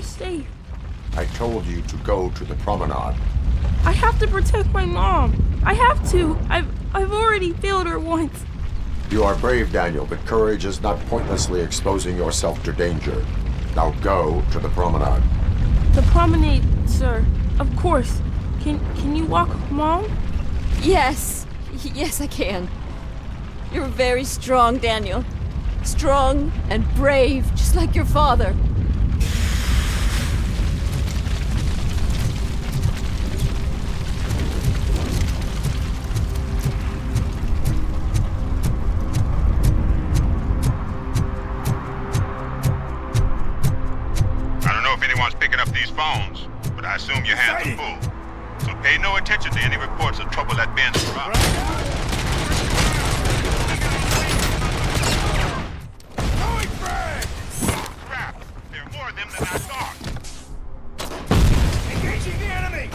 Speaker 22: Safe.
Speaker 2: I told you to go to the promenade.
Speaker 22: I have to protect my mom. I have to. I've already failed her once.
Speaker 2: You are brave, Daniel, but courage is not pointlessly exposing yourself to danger. Now go to the promenade.
Speaker 22: The promenade, sir. Of course. Can you walk, Mom?
Speaker 9: Yes. Yes, I can. You're very strong, Daniel. Strong and brave, just like your father.
Speaker 10: I don't know if anyone's picking up these phones, but I assume your hands are full. So pay no attention to any reports of trouble at Ben's garage. Crap! There are more of them than I thought. Engaging the enemy!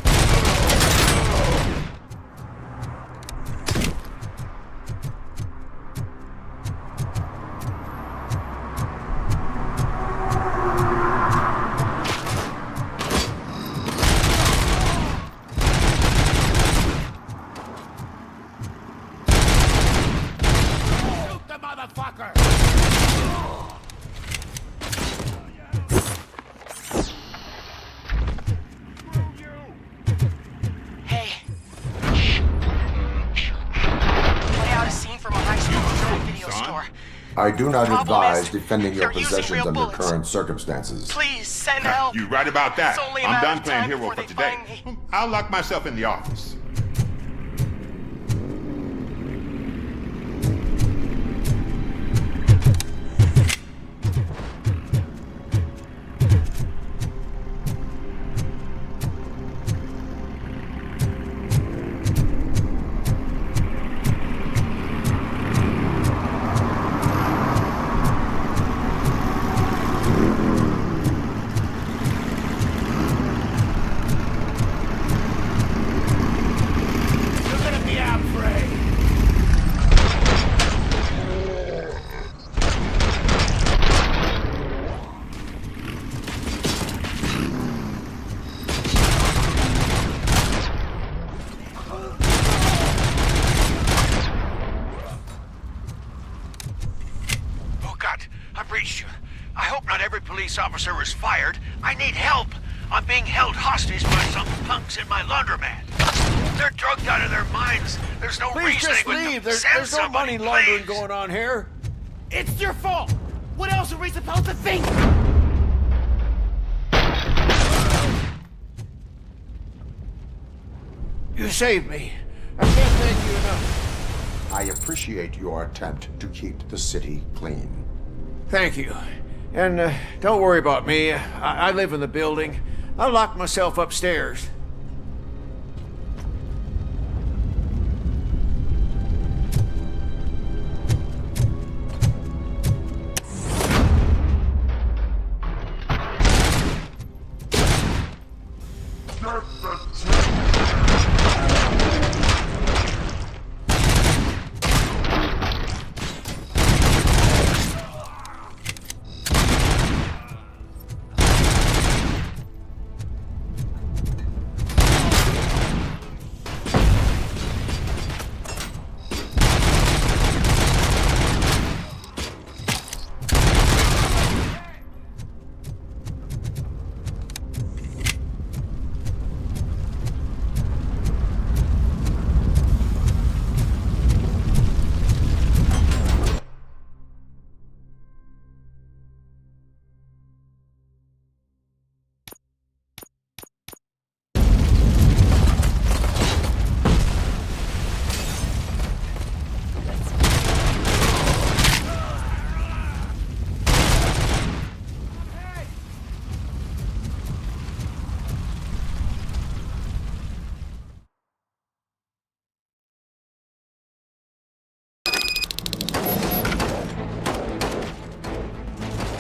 Speaker 2: I do not advise defending your possessions under current circumstances.
Speaker 15: Please, send help.
Speaker 10: You right about that.
Speaker 15: It's only a
Speaker 10: I'm
Speaker 15: matter
Speaker 10: done
Speaker 15: of
Speaker 10: playing
Speaker 15: time
Speaker 10: hero
Speaker 15: before
Speaker 10: for
Speaker 15: they
Speaker 10: today.
Speaker 15: find me.
Speaker 10: I'll lock myself in the office.
Speaker 15: Officer is fired. I need help. I'm being held hostage by some punks in my laundromat. They're drugged out of their minds. There's no
Speaker 23: Please
Speaker 15: reason
Speaker 23: just
Speaker 15: they would
Speaker 23: leave. There's
Speaker 15: send
Speaker 23: no
Speaker 15: somebody,
Speaker 23: money laundering
Speaker 15: please.
Speaker 23: going on here. It's your fault. What else are we supposed to think? You saved me. I can't thank you enough.
Speaker 2: I appreciate your attempt to keep the city clean.
Speaker 23: Thank you. And don't worry about me. I live in the building. I'll lock myself upstairs.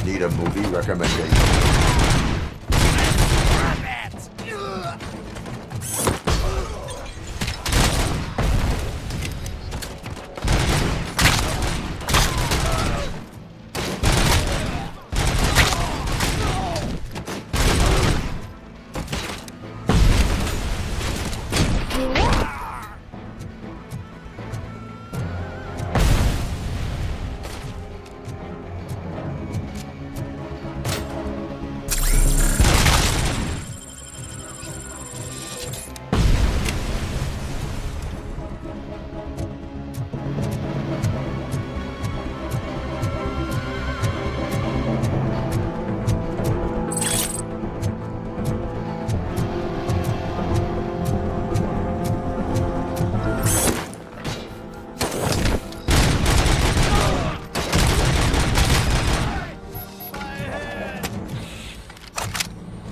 Speaker 2: Need a movie recommendation?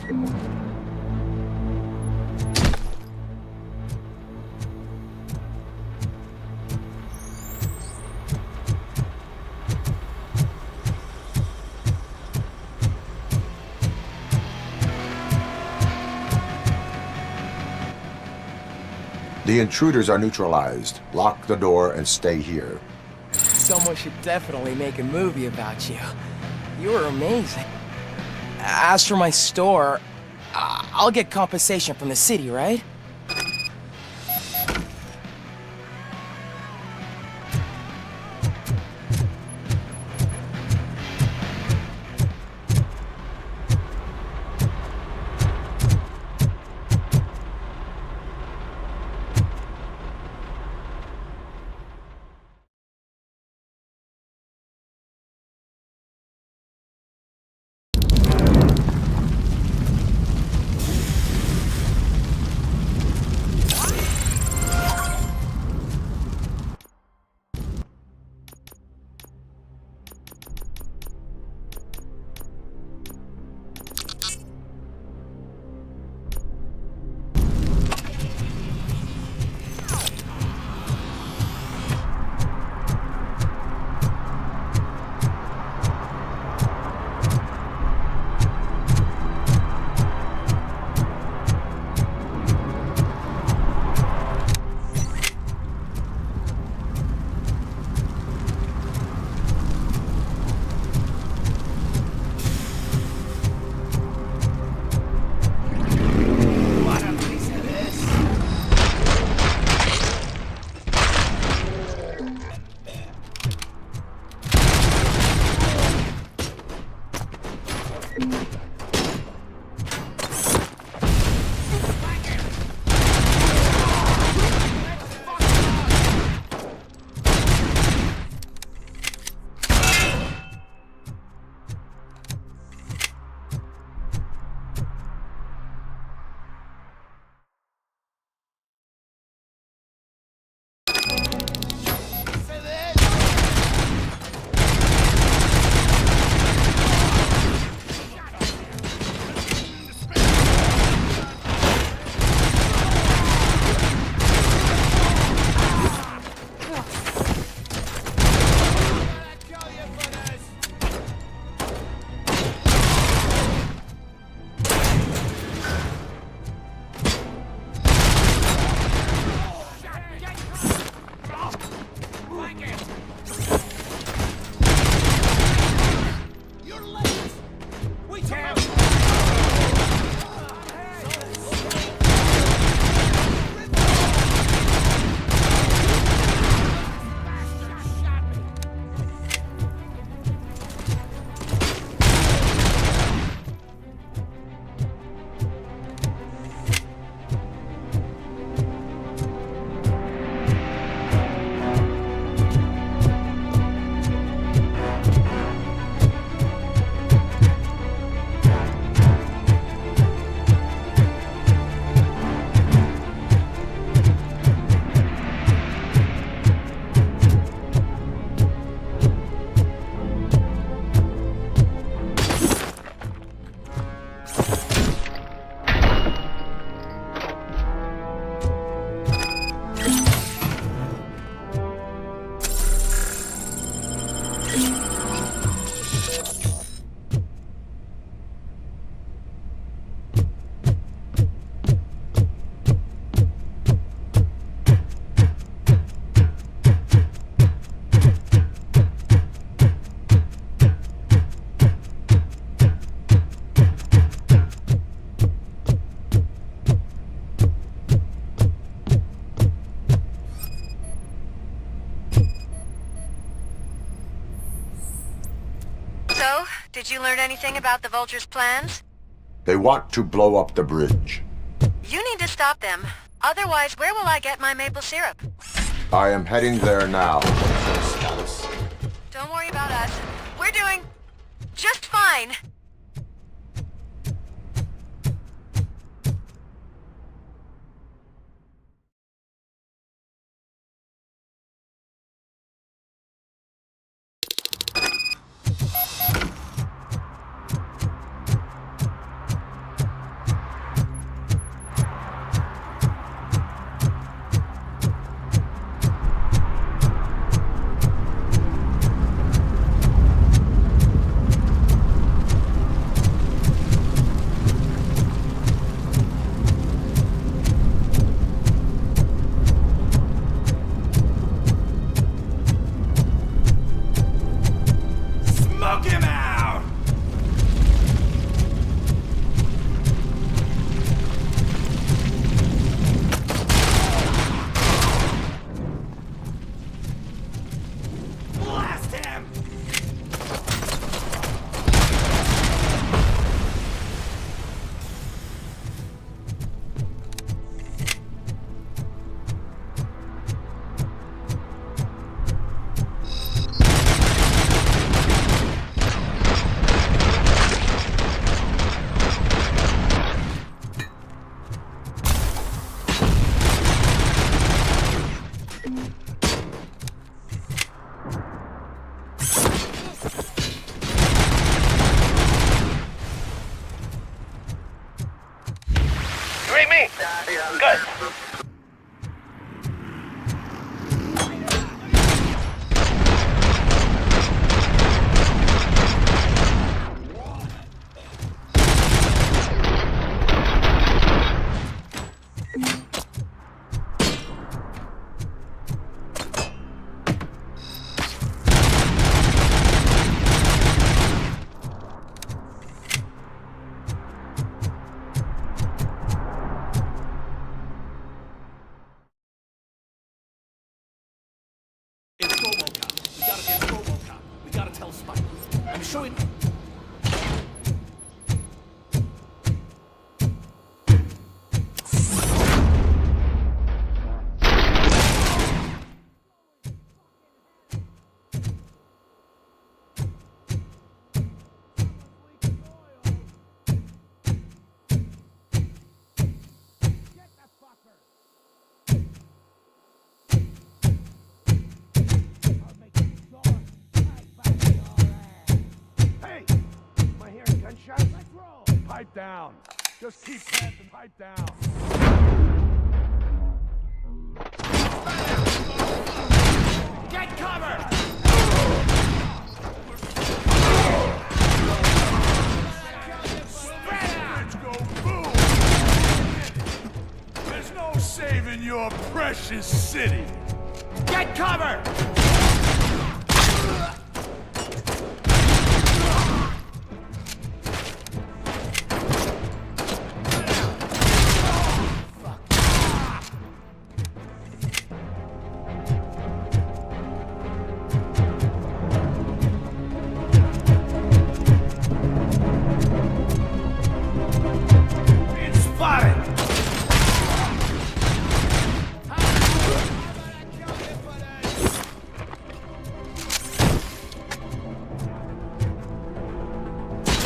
Speaker 2: The intruders are neutralized. Lock the door and stay here.
Speaker 8: Someone should definitely make a movie about you. You were amazing. As for my store, I'll get compensation from the city, right?
Speaker 1: Did you learn anything about the Vulture's plans?
Speaker 2: They want to blow up the bridge.
Speaker 1: You need to stop them. Otherwise, where will I get my maple syrup?
Speaker 2: I am heading there now.
Speaker 1: Don't worry about us. We're doing just fine.
Speaker 15: read me? Good.
Speaker 6: It's Robocop. We gotta get Robocop. We gotta tell Spike. I'm showing.
Speaker 13: Pipe down. Just keep planting. Pipe down.
Speaker 6: Get cover!
Speaker 13: Let's go boom! There's no saving your precious city.
Speaker 6: Get cover!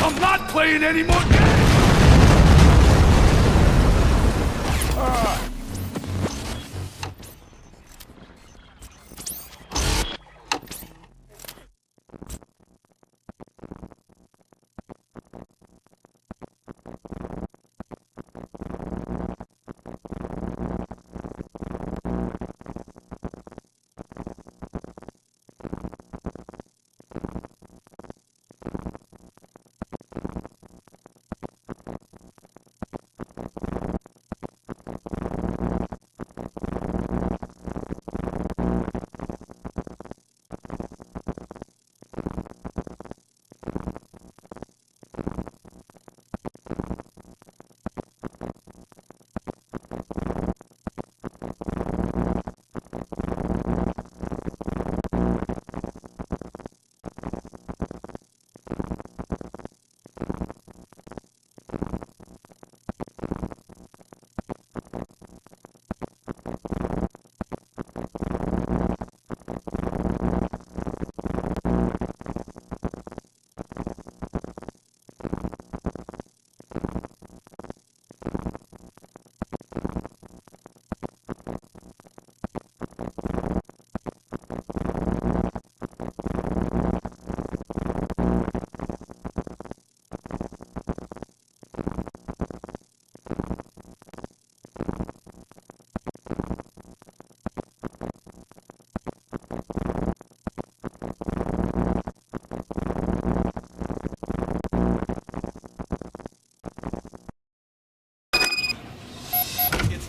Speaker 13: I'm not playing anymore.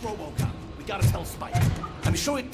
Speaker 6: Robocop. We gotta tell Spike. I'm showing.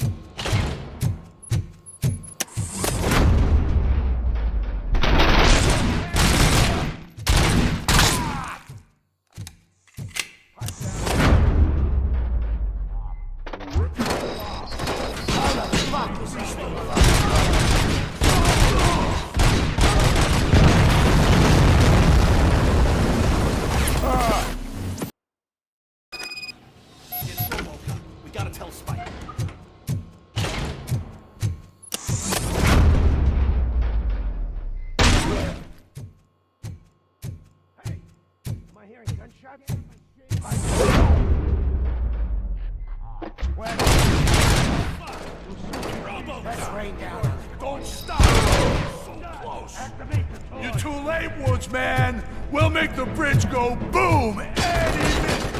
Speaker 13: Don't stop! So close. You're too late, Woods, man. We'll make the bridge go boom any minute.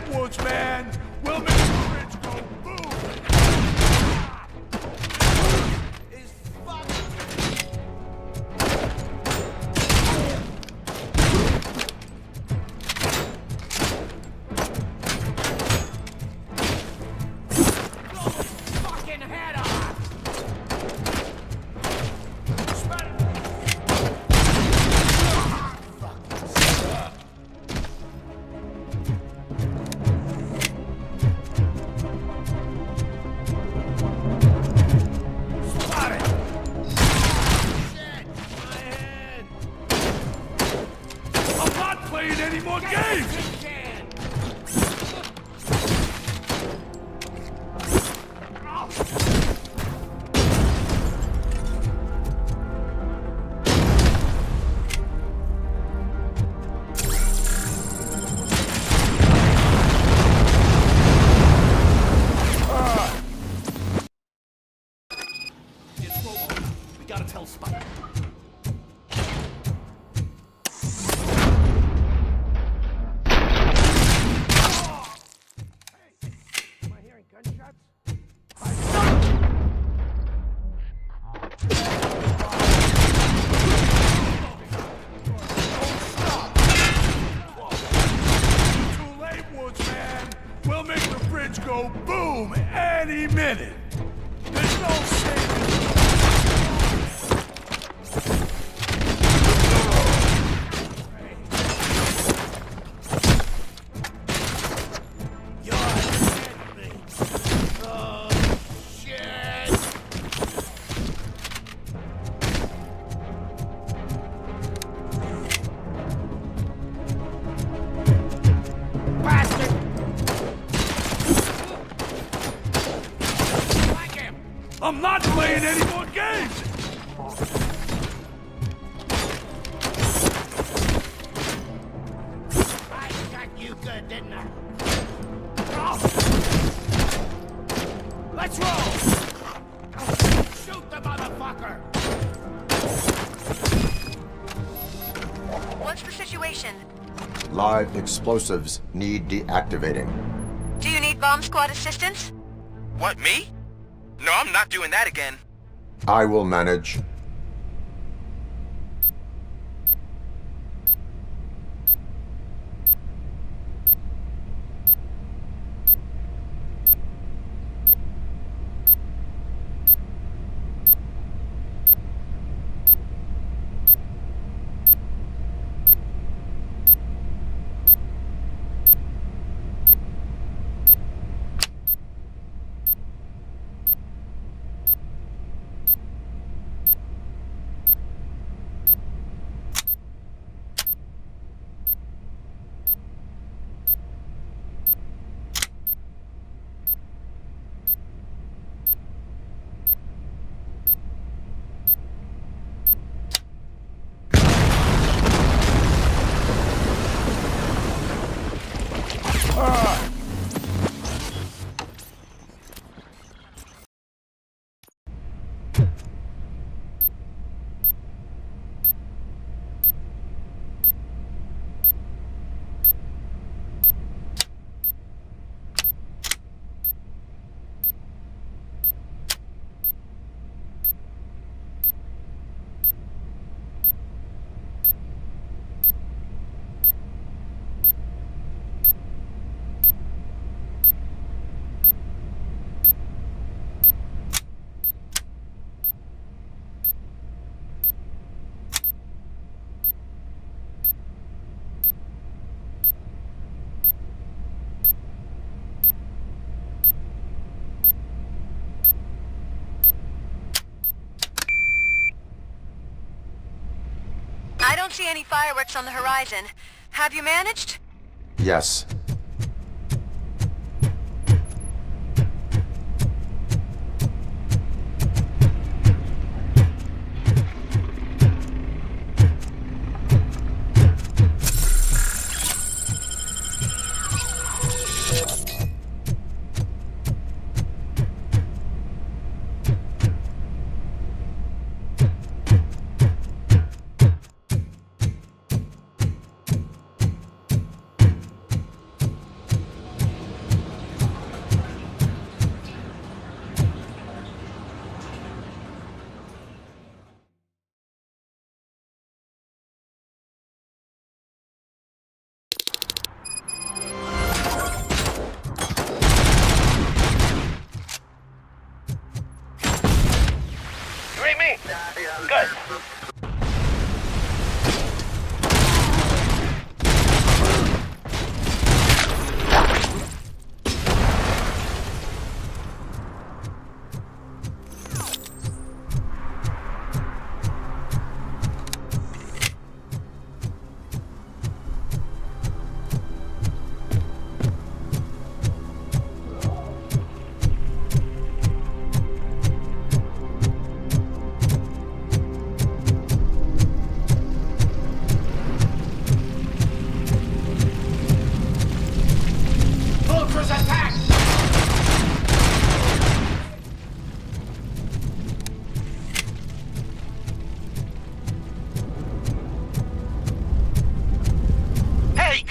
Speaker 13: late, woodsman. We'll make the bridge go boom. Any more games?
Speaker 3: It's Robocop. We gotta tell Spike.
Speaker 13: We'll make the bridge go boom any minute. There's no saving. You're hitting me. Oh, shit. Bastard. I'm not playing any more games! I got you good, didn't I? Oh. Let's roll! Shoot the motherfucker!
Speaker 1: What's the situation?
Speaker 2: Live explosives need deactivating.
Speaker 1: Do you need bomb squad assistance?
Speaker 19: What, me? No, I'm not doing that again.
Speaker 2: I will manage.
Speaker 1: I don't see any fireworks on the horizon. Have you managed?
Speaker 2: Yes.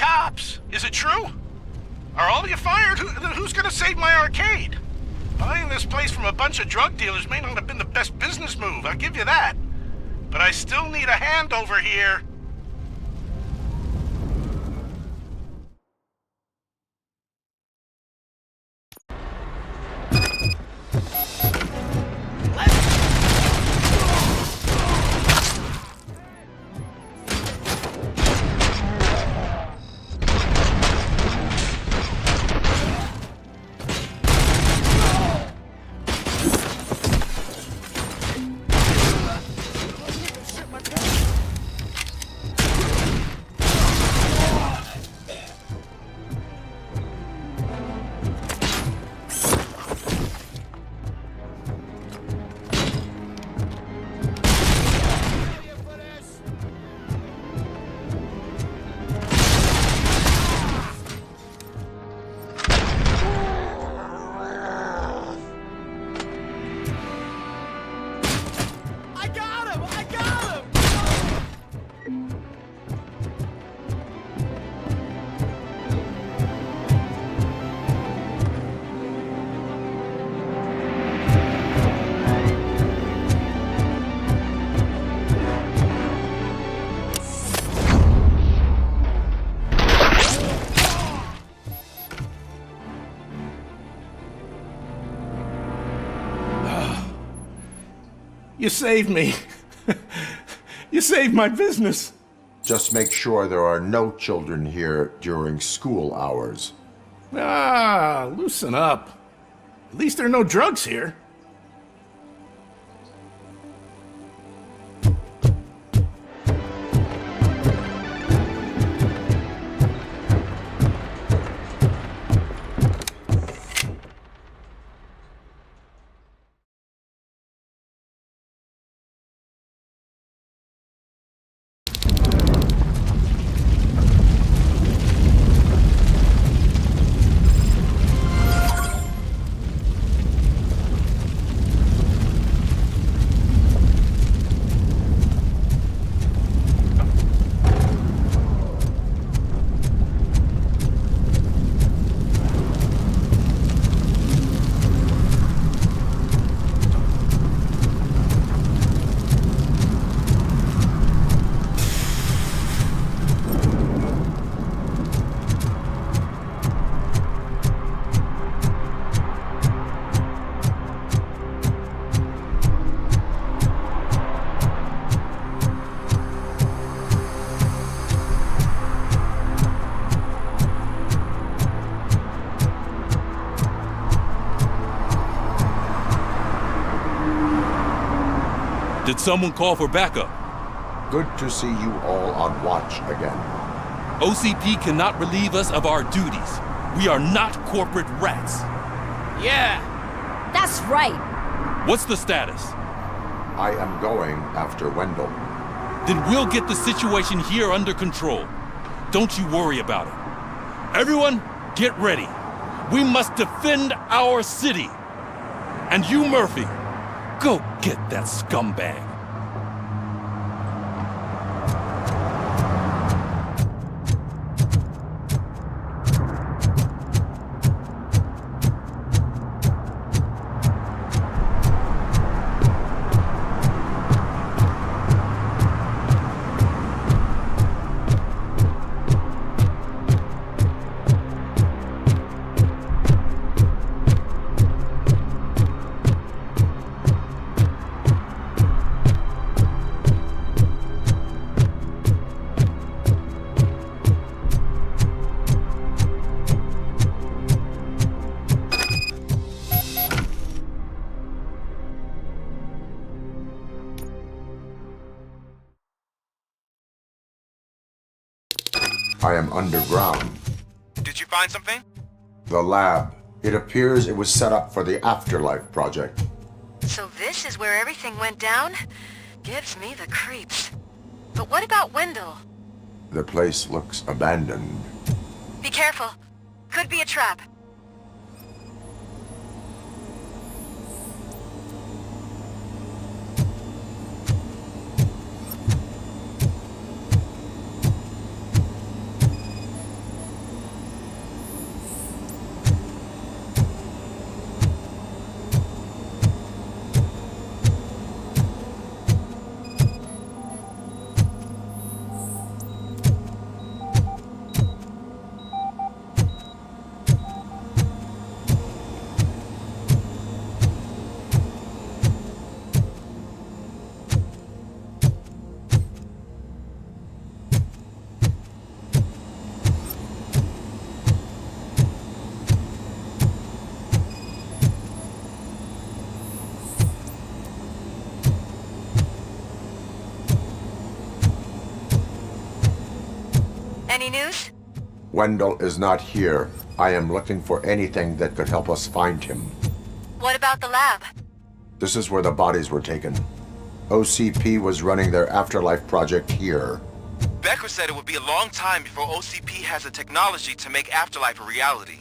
Speaker 16: cops. Is it true? Are all of you fired? Who's gonna save my arcade? Buying this place from a bunch of drug dealers may not have been the best business move, I'll give you that. But I still need a hand over here.
Speaker 23: You saved me. You saved my business.
Speaker 2: Just make sure there are no children here during school hours.
Speaker 23: Ah, loosen up. At least there are no drugs here.
Speaker 21: Did someone call for backup?
Speaker 2: Good to see you all on watch again.
Speaker 21: OCP cannot relieve us of our duties. We are not corporate rats.
Speaker 9: Yeah. That's right.
Speaker 21: What's the status?
Speaker 2: I am going after Wendell.
Speaker 21: Then we'll get the situation here under control. Don't you worry about it. Everyone, get ready. We must defend our city. And you, Murphy, go get that scumbag.
Speaker 2: I am underground.
Speaker 19: Did you find something?
Speaker 2: The lab. It appears it was set up for the Afterlife project.
Speaker 1: So this is where everything went down? Gives me the creeps. But what about Wendell?
Speaker 2: The place looks abandoned.
Speaker 1: Be careful. Could be a trap. Any news?
Speaker 2: Wendell is not here. I am looking for anything that could help us find him.
Speaker 1: What about the lab?
Speaker 2: This is where the bodies were taken. OCP was running their afterlife project here.
Speaker 19: Becker said it would be a long time before OCP has the technology to make Afterlife a reality.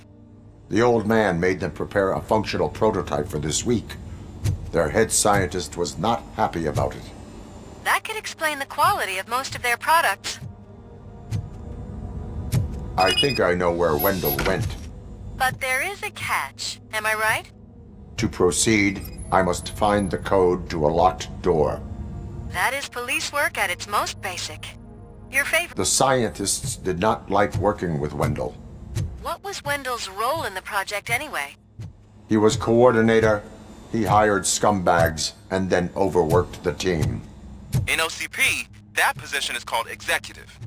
Speaker 2: The old man made them prepare a functional prototype for this week. Their head scientist was not happy about it.
Speaker 1: That could explain the quality of most of their products.
Speaker 2: I think I know where Wendell went.
Speaker 1: But there is a catch, am I right?
Speaker 2: To proceed, I must find the code to a locked door.
Speaker 1: That is police work at its most basic. Your favorite...
Speaker 2: The scientists did not like working with Wendell.
Speaker 1: What was Wendell's role in the project anyway?
Speaker 2: He was coordinator, he hired scumbags, and then overworked the team.
Speaker 19: In OCP, that position is called executive.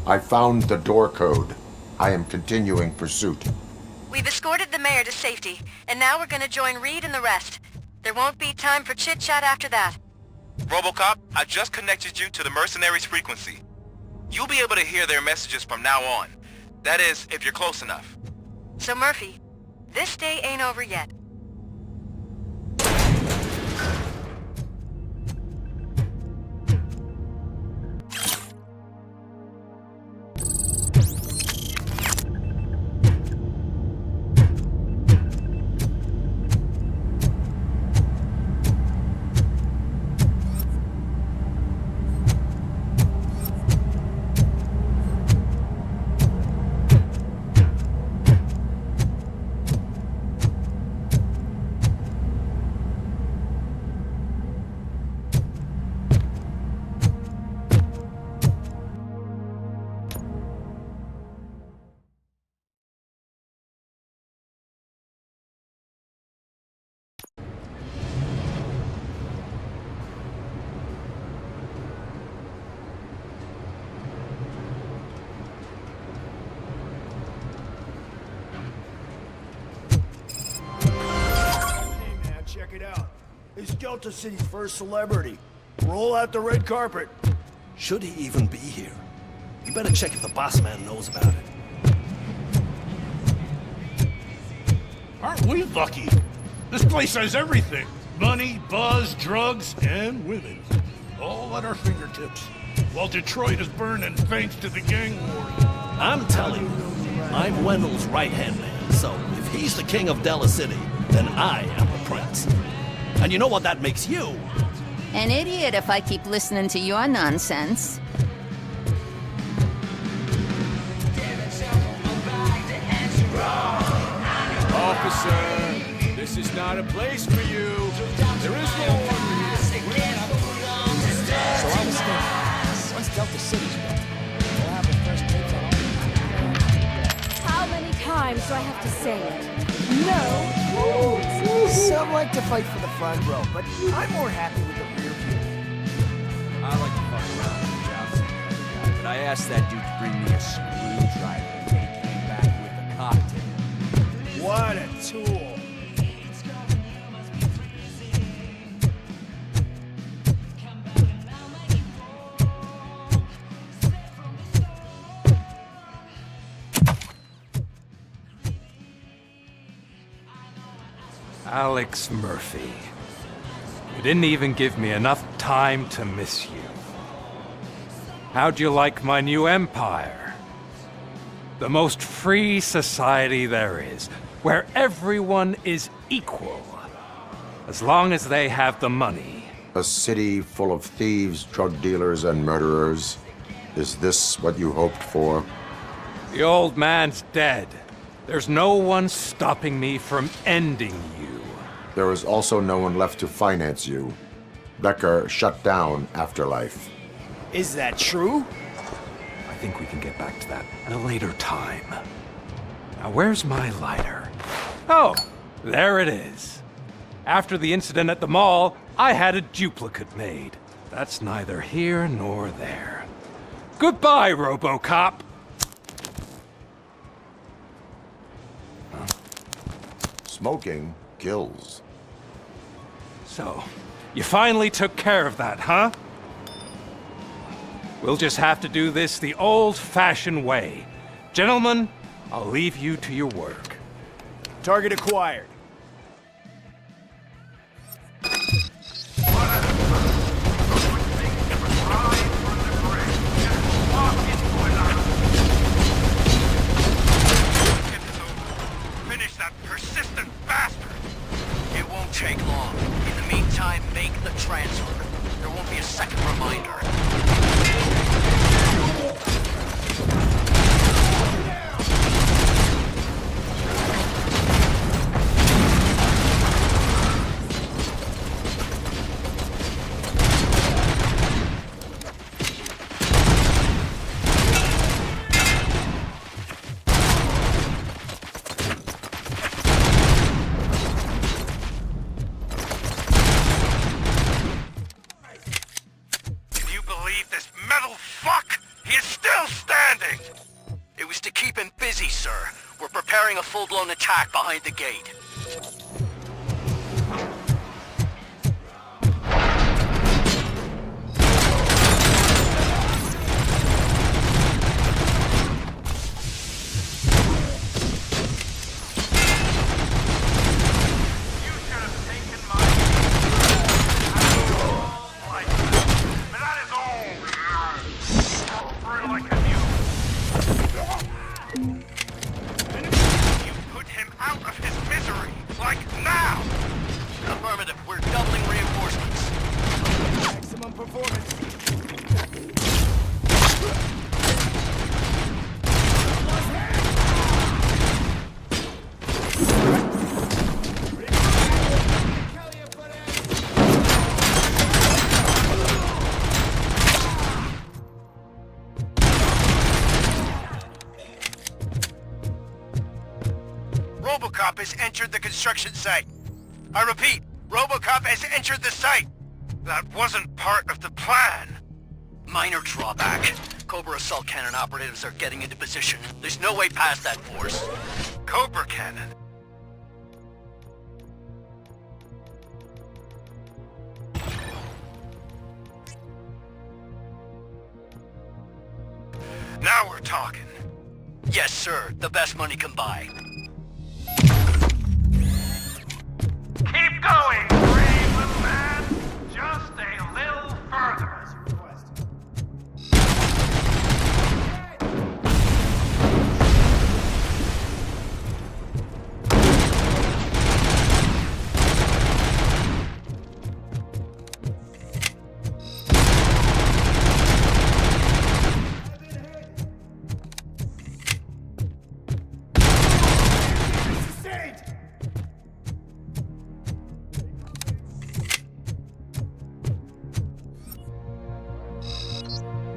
Speaker 2: I found the door code. I am continuing pursuit.
Speaker 1: We've escorted the mayor to safety, and now we're gonna join Reed and the rest. There won't be time for chit-chat after that.
Speaker 19: Robocop, I just connected you to the mercenaries' frequency. You'll be able to hear their messages from now on. That is, if you're close enough.
Speaker 1: So Murphy, this day ain't over yet.
Speaker 13: Check it out. He's Delta City's first celebrity. Roll out the red carpet.
Speaker 5: Should he even be here? You better check if the boss man knows about it.
Speaker 13: Aren't we lucky? This place has everything. Money, buzz, drugs, and women. All at our fingertips. While Detroit is burning thanks to the gang war.
Speaker 5: I'm telling you, I'm Wendell's right-hand man, so if he's the king of Della City, then I am the prince. And you know what that makes you?
Speaker 18: An idiot if I keep listening to your nonsense.
Speaker 6: Officer, this is not a place for you. There is no order here.
Speaker 8: So I was thinking, once Delta City's built, we'll have the first tapes on all.
Speaker 4: How many times do I have to say it? No.
Speaker 8: Some like to fight for the front row, but I'm more happy with the rear view.
Speaker 11: I like to fuck around with the outside, but I asked that dude to bring me a screwdriver, and he came back with a cocktail.
Speaker 13: What a tool.
Speaker 6: Alex Murphy. You didn't even give me enough time to miss you. How'd you like my new empire? The most free society there is.
Speaker 12: where everyone is equal, as long as they have the money.
Speaker 2: A city full of thieves, drug dealers, and murderers. Is this what you hoped for?
Speaker 12: The old man's dead. There's no one stopping me from ending you.
Speaker 2: There is also no one left to finance you. Becker shut down Afterlife.
Speaker 3: Is that true?
Speaker 12: I think we can get back to that at a later time. Now, where's my lighter? Oh, there it is. After the incident at the mall, I had a duplicate made. That's neither here nor there. Goodbye, Robocop!
Speaker 2: Smoking kills.
Speaker 12: So, you finally took care of that, huh? We'll just have to do this the old-fashioned way. Gentlemen, I'll leave you to your work.
Speaker 3: Target acquired.
Speaker 19: Finish that persistent bastard! It won't take long. In the meantime, make the transfer. There won't be a second reminder. A full-blown attack behind the gate. Robocop has entered the construction site. I repeat, Robocop has entered the site. That wasn't part of the plan. Minor drawback. Cobra assault cannon operatives are getting into position. There's no way past that force. Cobra cannon? Now we're talking. Yes, sir. The best money can buy.
Speaker 16: Keep going, brave little man. Just a little further.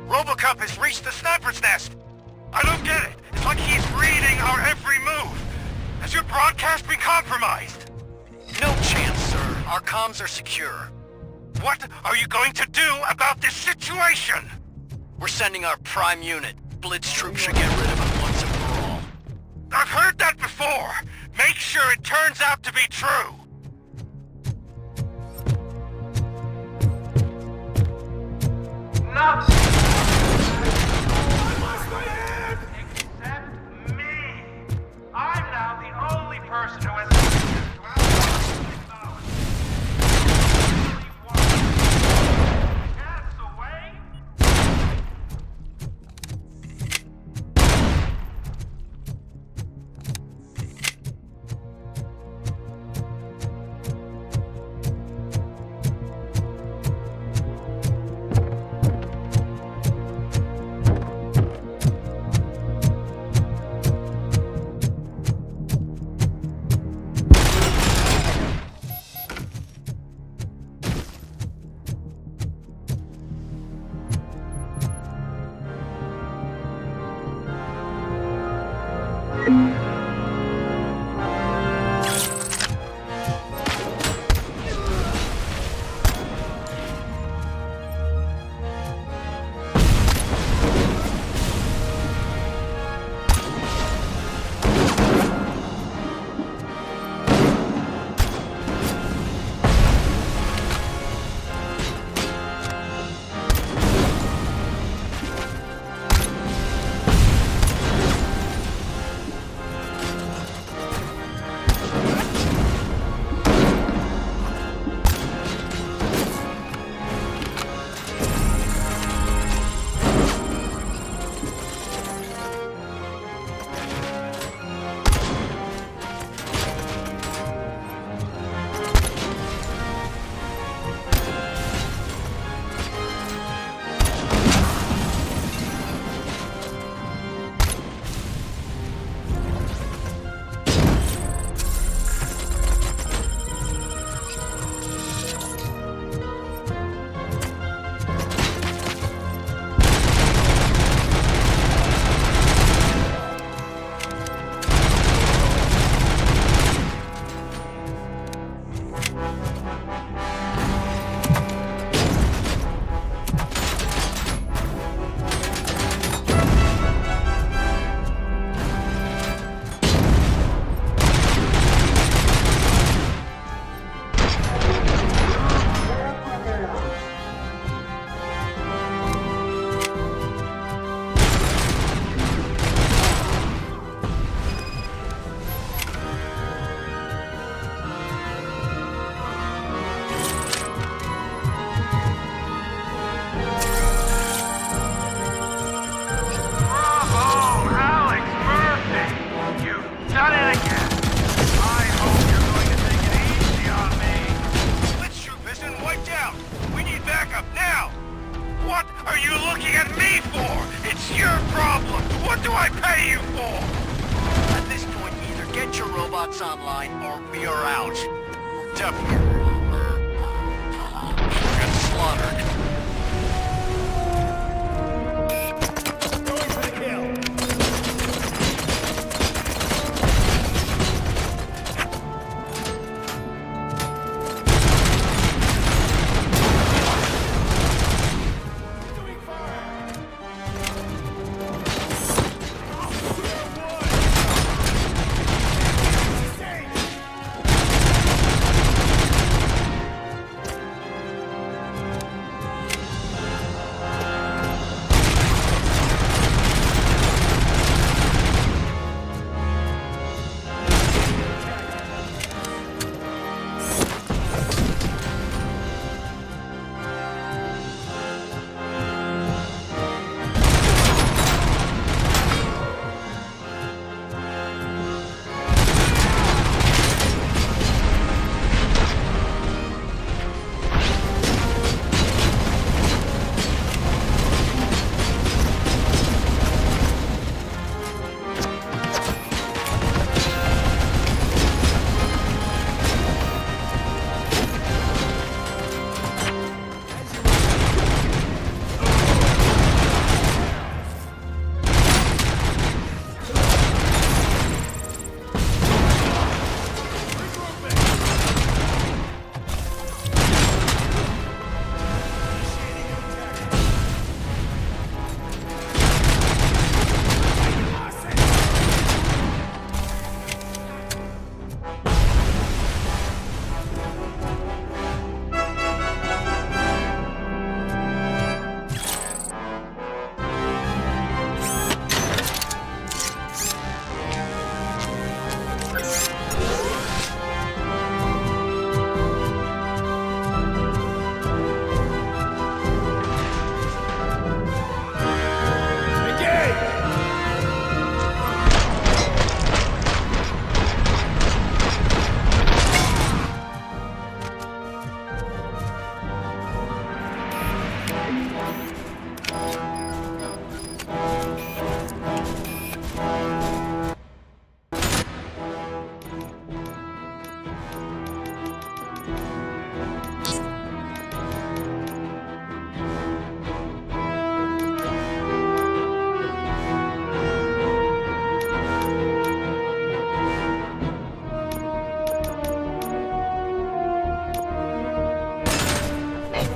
Speaker 19: Robocop has reached the sniper's nest! I don't get it! It's like he's reading our every move! Has your broadcast been compromised? No chance, sir. Our comms are secure. What are you going to do about this situation? We're sending our prime unit. Blitz troops should get rid of him once and for all. I've heard that before! Make sure it turns out to be true!
Speaker 16: Not I'm now the only person who has access to our Cats away?
Speaker 19: robots online or we are out. W. Get slaughtered.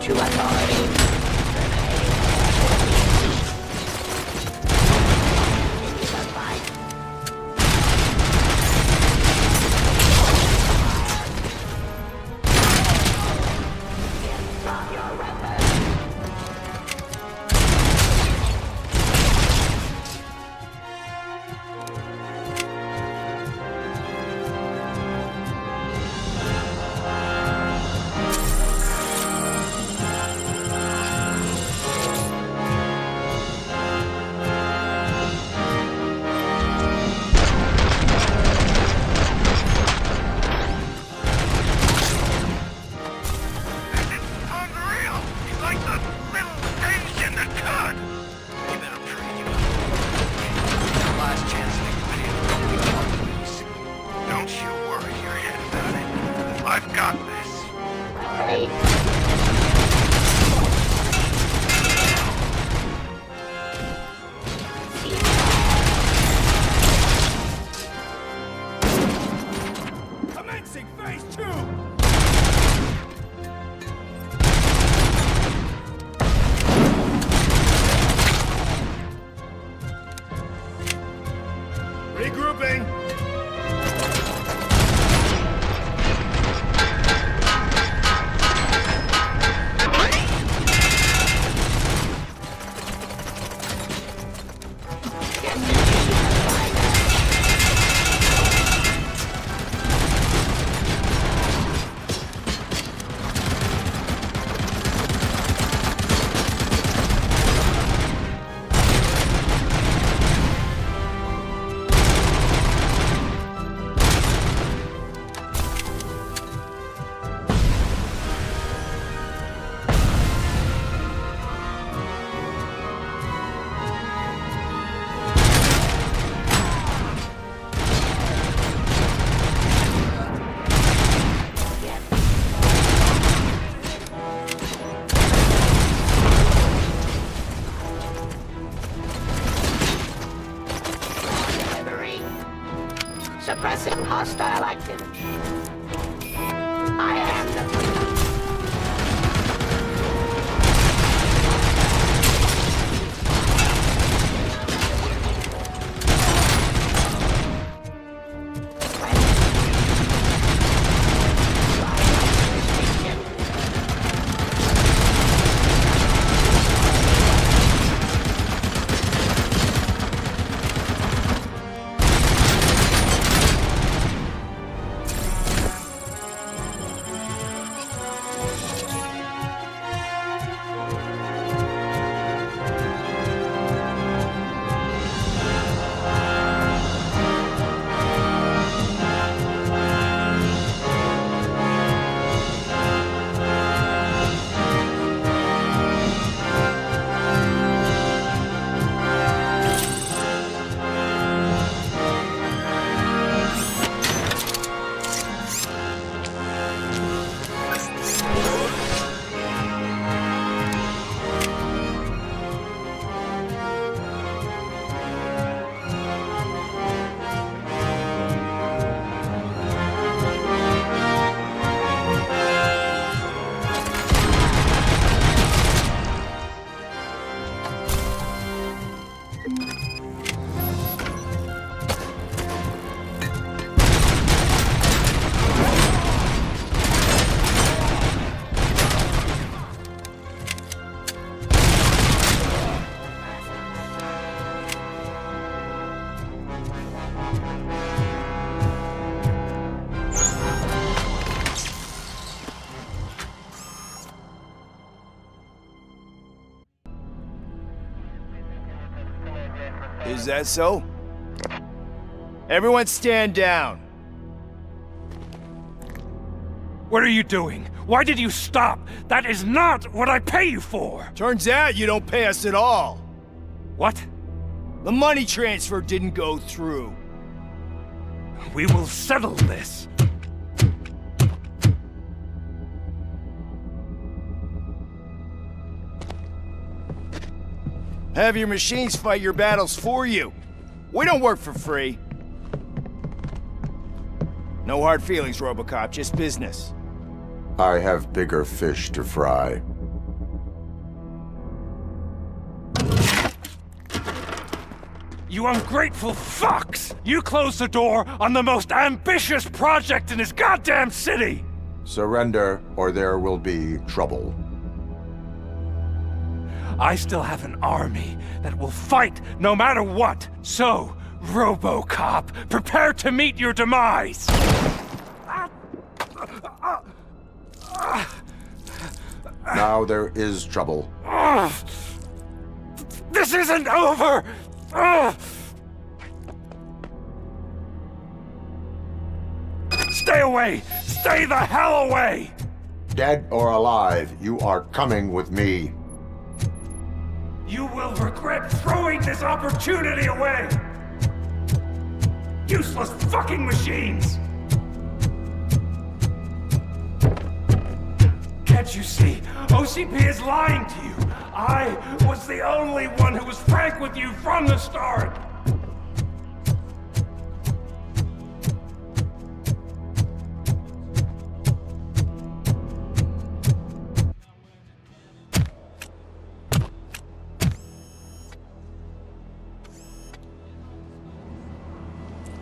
Speaker 14: To authority. Is that so? Everyone stand down.
Speaker 12: What are you doing? Why did you stop? That is not what I pay you for!
Speaker 14: Turns out you don't pay us at all.
Speaker 12: What?
Speaker 14: The money transfer didn't go through.
Speaker 12: We will settle this.
Speaker 14: Have your machines fight your battles for you. We don't work for free. No hard feelings, Robocop, just business.
Speaker 2: I have bigger fish to fry.
Speaker 12: You ungrateful fucks! You closed the door on the most ambitious project in this goddamn city!
Speaker 2: Surrender, or there will be trouble.
Speaker 12: I still have an army that will fight no matter what. So, Robocop, prepare to meet your demise!
Speaker 2: Now there is trouble.
Speaker 12: This isn't over! Stay away! Stay the hell away!
Speaker 2: Dead or alive, you are coming with me.
Speaker 12: You will regret throwing this opportunity away! Useless fucking machines! Can't you see? OCP is lying to you! I was the only one who was frank with you from the start!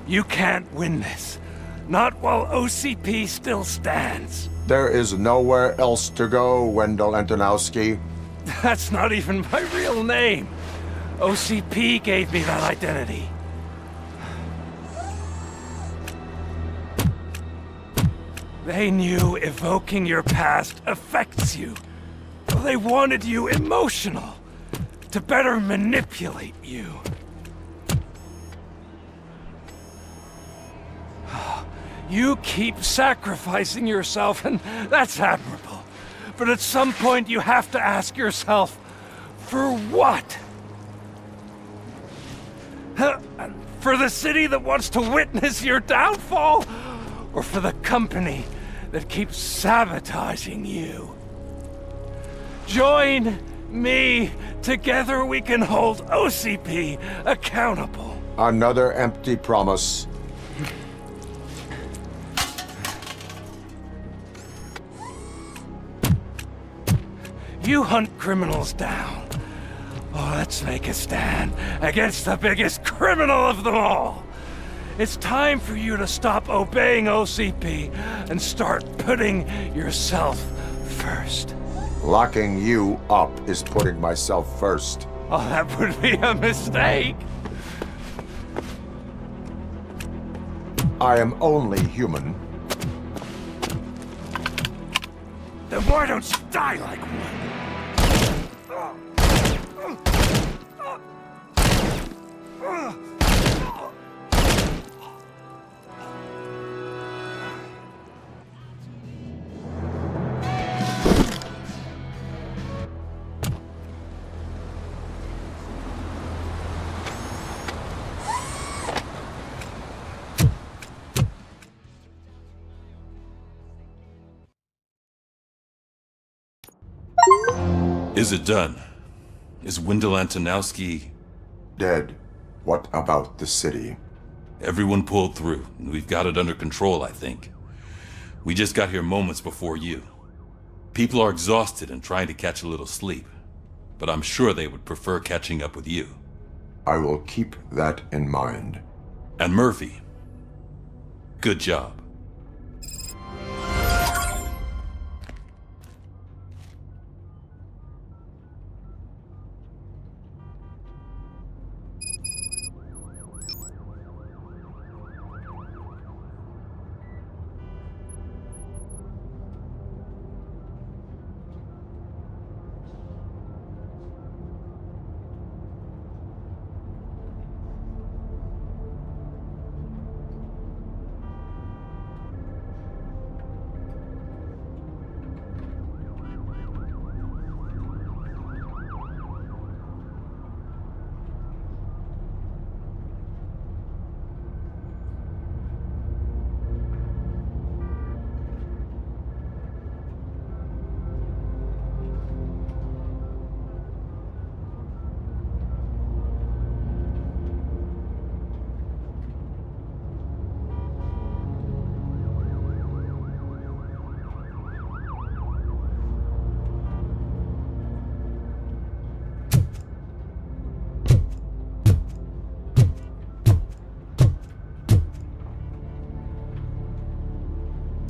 Speaker 12: You can't win this. Not while OCP still stands.
Speaker 2: There is nowhere else to go, Wendell Antonowski.
Speaker 12: That's not even my real name. OCP gave me that identity. They knew evoking your past affects you. They wanted you emotional, to better manipulate you. You keep sacrificing yourself, and that's admirable. But at some point you have to ask yourself, for what? For the city that wants to witness your downfall? Or for the company that keeps sabotaging you? Join me. Together we can hold OCP accountable.
Speaker 2: Another empty promise.
Speaker 12: You hunt criminals down. Oh, let's make a stand against the biggest criminal of them all. It's time for you to stop obeying OCP and start putting yourself first.
Speaker 2: Locking you up is putting myself first.
Speaker 12: Oh, that would be a mistake.
Speaker 2: I am only human.
Speaker 12: Then why don't you die like one?
Speaker 21: Is it done? Is Wendell Antonowski...
Speaker 2: dead? What about the city?
Speaker 21: Everyone pulled through. We've got it under control, I think. We just got here moments before you. People are exhausted and trying to catch a little sleep. But I'm sure they would prefer catching up with you.
Speaker 2: I will keep that in mind.
Speaker 21: And Murphy, good job.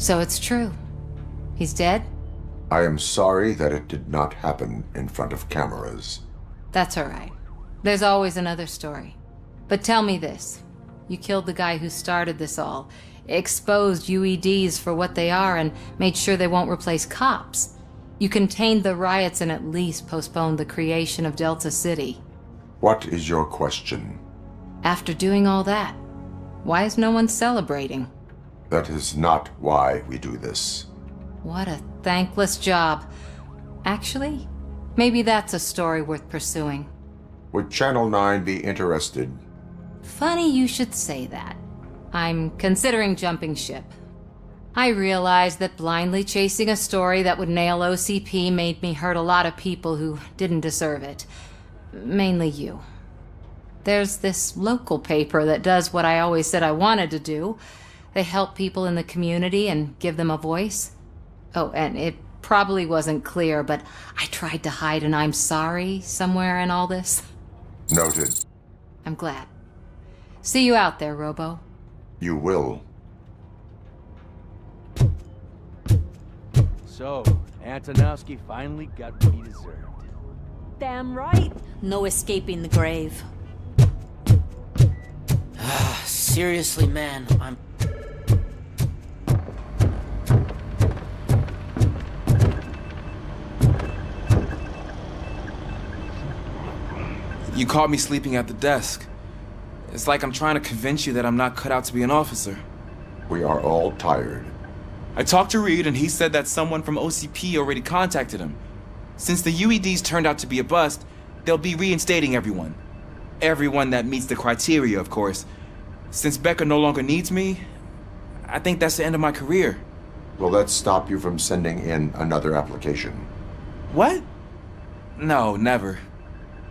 Speaker 7: So it's true. He's dead?
Speaker 2: I am sorry that it did not happen in front of cameras.
Speaker 7: That's all right. There's always another story. But tell me this. You killed the guy who started this all, exposed UEDs for what they are, and made sure they won't replace cops. You contained the riots and at least postponed the creation of Delta City.
Speaker 2: What is your question?
Speaker 7: After doing all that, why is no one celebrating?
Speaker 2: That is not why we do this.
Speaker 7: What a thankless job. Actually, maybe that's a story worth pursuing.
Speaker 2: Would Channel 9 be interested?
Speaker 7: Funny you should say that. I'm considering jumping ship. I realized that blindly chasing a story that would nail OCP made me hurt a lot of people who didn't deserve it. Mainly you. There's this local paper that does what I always said I wanted to do. They help people in the community and give them a voice. Oh, and it probably wasn't clear, but I tried to hide an I'm sorry somewhere in all this.
Speaker 2: Noted.
Speaker 7: I'm glad. See you out there, Robo.
Speaker 2: You will.
Speaker 11: So, Antonovsky finally got what he deserved.
Speaker 17: Damn right. No escaping the grave.
Speaker 20: Seriously, man, I'm...
Speaker 24: You caught me sleeping at the desk. It's like I'm trying to convince you that I'm not cut out to be an officer.
Speaker 2: We are all tired.
Speaker 24: I talked to Reed and he said that someone from OCP already contacted him. Since the UEDs turned out to be a bust, they'll be reinstating everyone. Everyone that meets the criteria, of course. Since Becca no longer needs me, I think that's the end of my career.
Speaker 2: Will that stop you from sending in another application?
Speaker 24: What? No, never.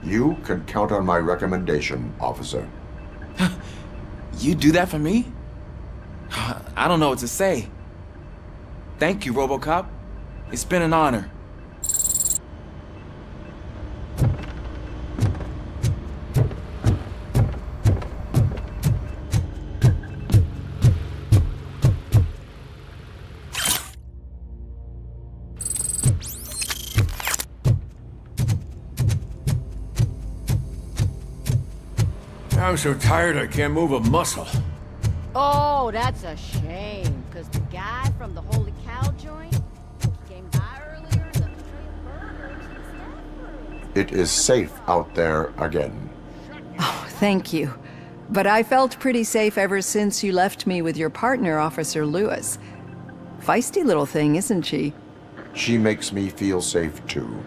Speaker 2: You can count on my recommendation, officer.
Speaker 24: You do that for me? I don't know what to say. Thank you, Robocop. It's been an honor.
Speaker 23: I'm so tired I can't move a muscle.
Speaker 17: Oh, that's a shame. Because the guy from the Holy Cow joint came by earlier and left a tray of burgers in the staff room.
Speaker 2: It is safe out there again.
Speaker 25: Oh, thank you. But I felt pretty safe ever since you left me with your partner, Officer Lewis. Feisty little thing, isn't she?
Speaker 2: She makes me feel safe too.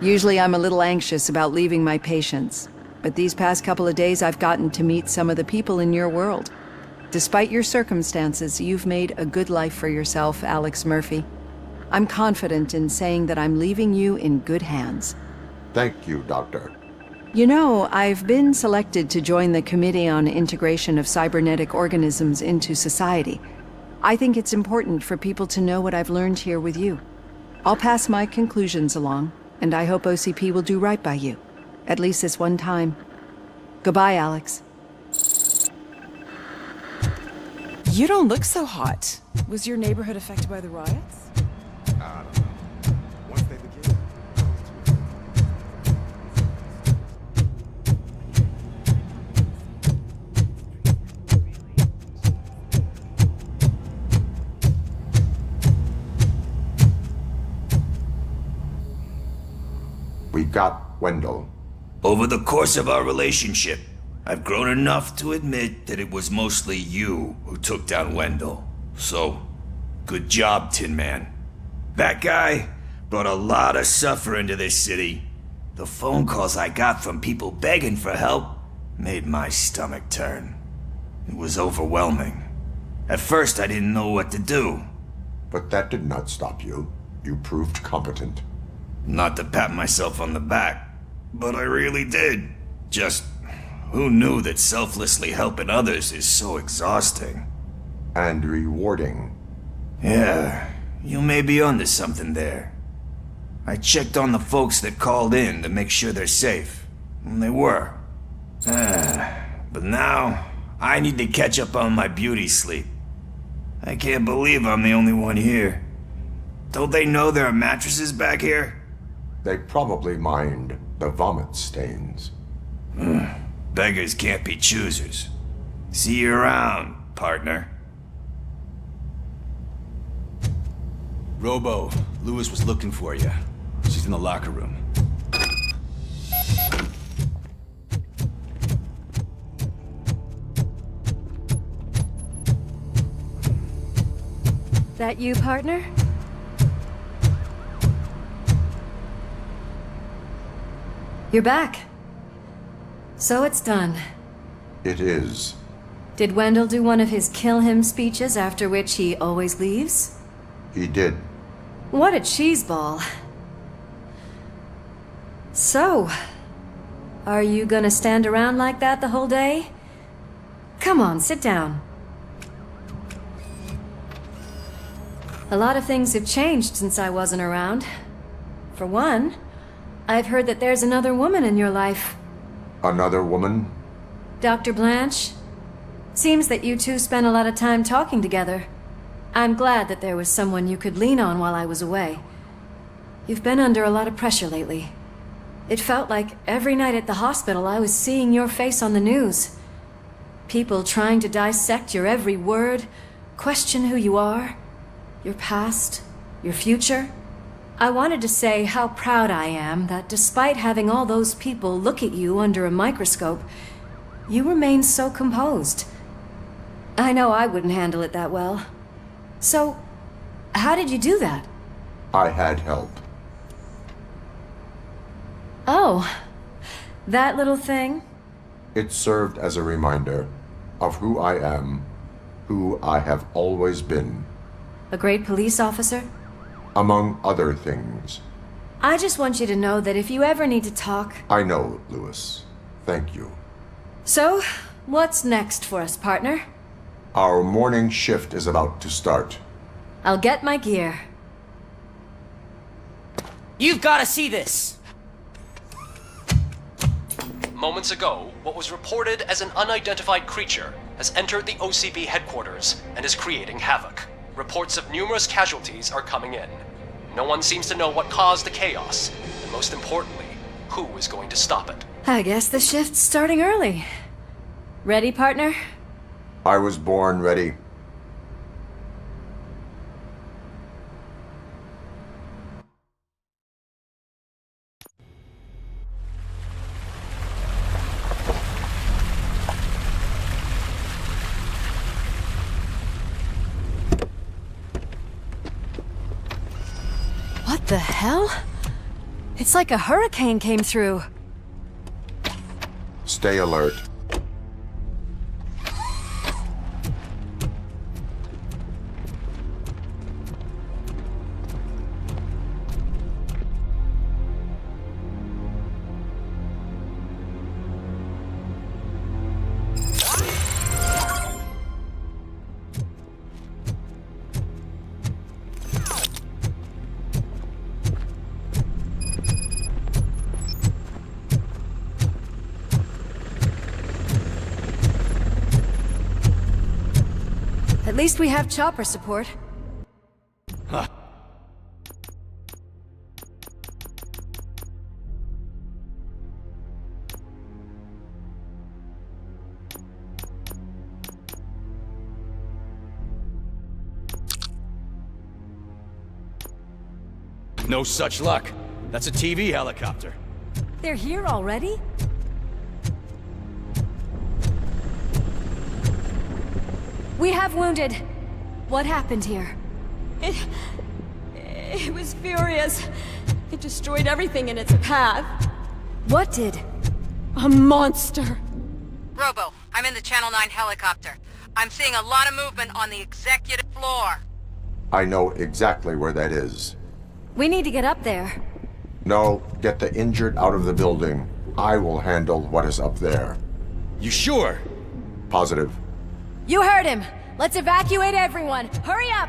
Speaker 25: Usually I'm a little anxious about leaving my patients. But these past couple of days I've gotten to meet some of the people in your world. Despite your circumstances, you've made a good life for yourself, Alex Murphy. I'm confident in saying that I'm leaving you in good hands.
Speaker 2: Thank you, Doctor.
Speaker 25: You know, I've been selected to join the Committee on Integration of Cybernetic Organisms into Society. I think it's important for people to know what I've learned here with you. I'll pass my conclusions along, and I hope OCP will do right by you. At least this one time. Goodbye, Alex.
Speaker 8: You don't look so hot. Was your neighborhood affected by the riots?
Speaker 23: I don't know. Once they begin...
Speaker 2: We got Wendell.
Speaker 15: Over the course of our relationship, I've grown enough to admit that it was mostly you who took down Wendell. So, good job, Tin Man. That guy brought a lot of suffering to this city. The phone calls I got from people begging for help made my stomach turn. It was overwhelming. At first, I didn't know what to do.
Speaker 2: But that did not stop you. You proved competent.
Speaker 15: Not to pat myself on the back, but I really did. Just, who knew that selflessly helping others is so exhausting?
Speaker 2: And rewarding.
Speaker 15: Yeah, you may be onto something there. I checked on the folks that called in to make sure they're safe, and they were. But now, I need to catch up on my beauty sleep.
Speaker 1: I can't believe I'm the only one here. Don't they know there are mattresses back here?
Speaker 2: They probably mind the vomit stains.
Speaker 1: Beggars can't be choosers. See you around, partner.
Speaker 11: Robo, Lewis was looking for you. She's in the locker room.
Speaker 4: That you, partner? You're back. So it's done.
Speaker 2: It is.
Speaker 4: Did Wendell do one of his kill him speeches after which he always leaves?
Speaker 2: He did.
Speaker 4: What a cheeseball. So, are you gonna stand around like that the whole day? Come on, sit down. A lot of things have changed since I wasn't around. For one, I've heard that there's another woman in your life.
Speaker 2: Another woman?
Speaker 4: Dr. Blanche? Seems that you two spent a lot of time talking together. I'm glad that there was someone you could lean on while I was away. You've been under a lot of pressure lately. It felt like every night at the hospital I was seeing your face on the news. People trying to dissect your every word, question who you are, your past, your future. I wanted to say how proud I am that despite having all those people look at you under a microscope, you remain so composed. I know I wouldn't handle it that well. So, how did you do that?
Speaker 2: I had help.
Speaker 4: Oh, that little thing?
Speaker 2: It served as a reminder of who I am, who I have always been.
Speaker 4: A great police officer?
Speaker 2: Among other things.
Speaker 4: I just want you to know that if you ever need to talk...
Speaker 2: I know, Lewis. Thank you.
Speaker 4: So, what's next for us, partner?
Speaker 2: Our morning shift is about to start.
Speaker 4: I'll get my gear.
Speaker 3: You've got to see this!
Speaker 5: Moments ago, what was reported as an unidentified creature has entered the OCP headquarters and is creating havoc. Reports of numerous casualties are coming in. No one seems to know what caused the chaos, and most importantly, who is going to stop it.
Speaker 4: I guess the shift's starting early. Ready, partner?
Speaker 2: I was born ready.
Speaker 4: What the hell? It's like a hurricane came through.
Speaker 2: Stay alert.
Speaker 4: At least we have chopper support.
Speaker 11: Huh. No such luck. That's a TV helicopter.
Speaker 4: They're here already? We have wounded. What happened here?
Speaker 9: It was furious. It destroyed everything in its path.
Speaker 4: What did?
Speaker 9: A monster.
Speaker 10: Robo, I'm in the Channel 9 helicopter. I'm seeing a lot of movement on the executive floor.
Speaker 2: I know exactly where that is.
Speaker 4: We need to get up there.
Speaker 2: No, get the injured out of the building. I will handle what is up there.
Speaker 11: You sure?
Speaker 2: Positive.
Speaker 4: You heard him! Let's evacuate everyone! Hurry up!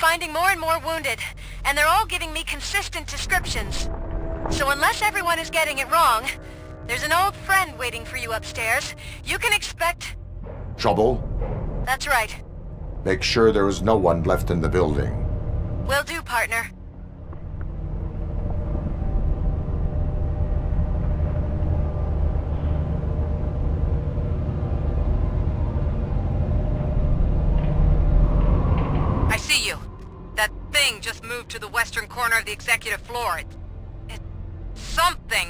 Speaker 10: finding more and more wounded, and they're all giving me consistent descriptions. So unless everyone is getting it wrong, there's an old friend waiting for you upstairs. You can expect...
Speaker 2: Trouble?
Speaker 10: That's right.
Speaker 2: Make sure there is no one left in the building.
Speaker 10: Will do, partner. I see you. That thing just moved to the western corner of the executive floor. It's something.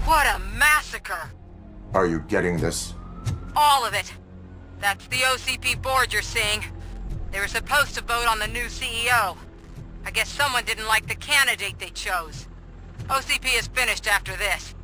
Speaker 10: What a massacre!
Speaker 2: Are you getting this?
Speaker 10: All of it. That's the OCP board you're seeing. They were supposed to vote on the new CEO. I guess someone didn't like the candidate they chose. OCP is finished after this.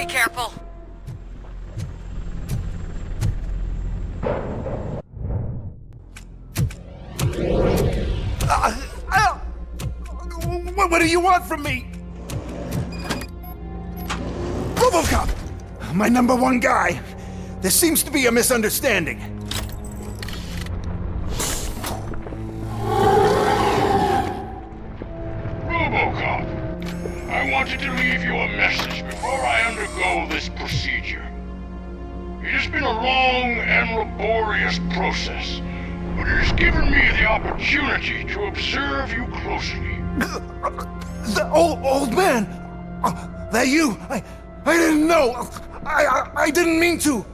Speaker 10: Careful.
Speaker 14: What do you want from me? Robocop! My #1 guy. There seems to be a misunderstanding.
Speaker 6: Robocop, I wanted to leave you a message before I undergo this procedure. It has been a long and laborious process, but it has given me the opportunity to observe you closely.
Speaker 14: The old man! That you? I didn't know! I didn't mean to!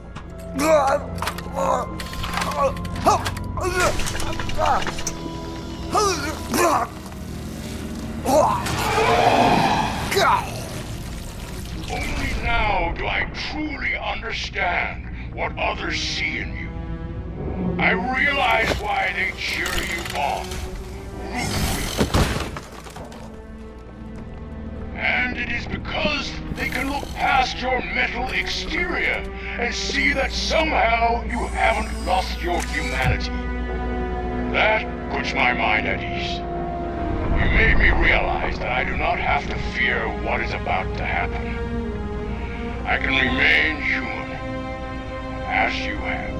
Speaker 6: Only now do I truly understand what others see in you. I realize why they cheer you on, root for you. And it is because they can look past your metal exterior and see that somehow you haven't lost your humanity. That puts my mind at ease. You made me realize that I do not have to fear what is about to happen. I can remain human, as you have.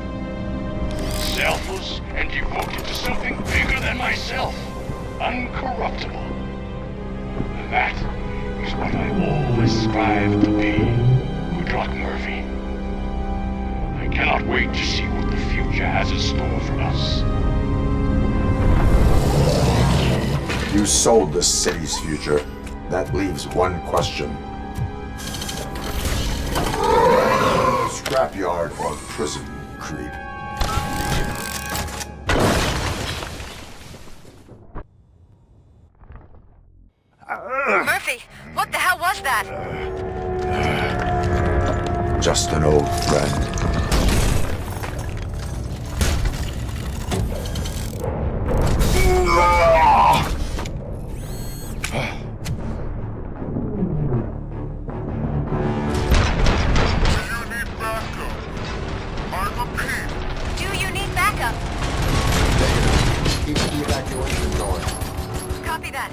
Speaker 6: Selfless and devoted to something bigger than myself, uncorruptible. And that is what I always strive to be. Good luck, Murphy. I cannot wait to see what the future has in store for us.
Speaker 2: You sold the city's future. That leaves one question. Scrapyard or prison, creep?
Speaker 10: Murphy, what the hell was that?
Speaker 2: Just an old friend.
Speaker 10: Do you need backup?
Speaker 2: Keep the evacuation going.
Speaker 10: Copy that.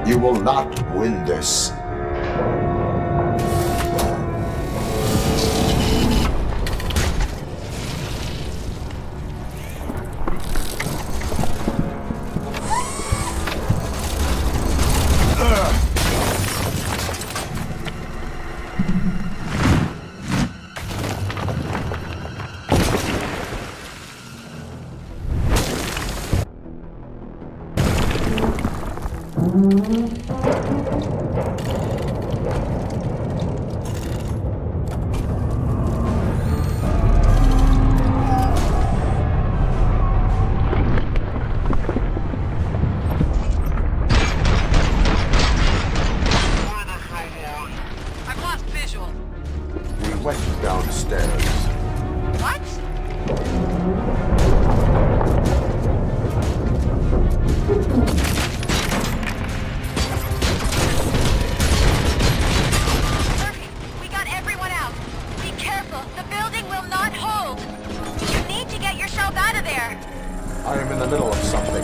Speaker 2: You will not win this.
Speaker 10: I've lost visual.
Speaker 2: We went downstairs.
Speaker 10: What? Murphy, we got everyone out. Be careful. The building will not hold. You need to get yourself out of there.
Speaker 2: I am in the middle of something.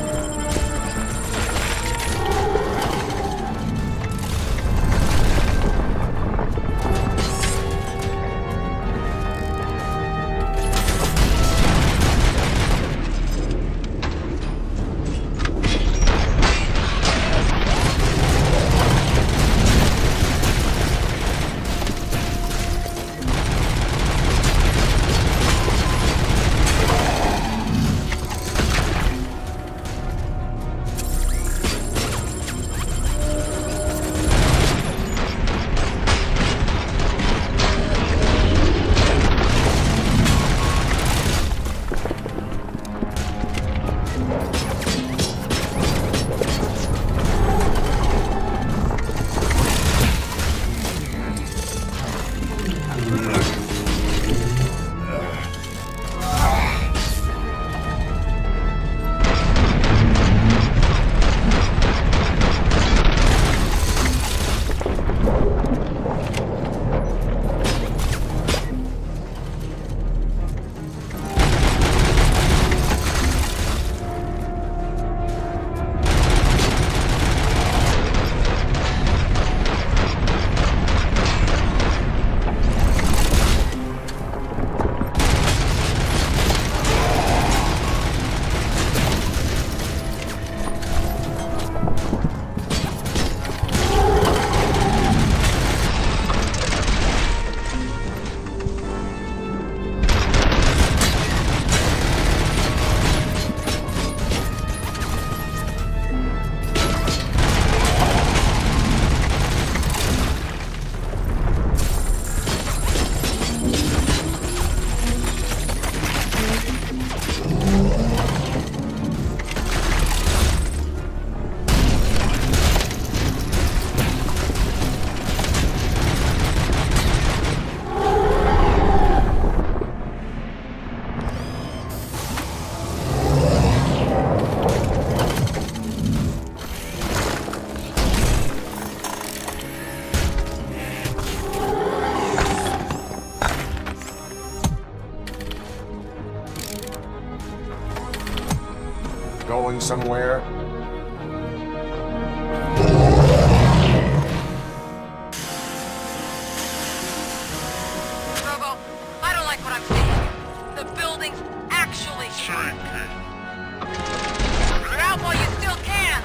Speaker 2: Going somewhere?
Speaker 10: Robo, I don't like what I'm seeing. The building's actually shrinking. Get out while you still can!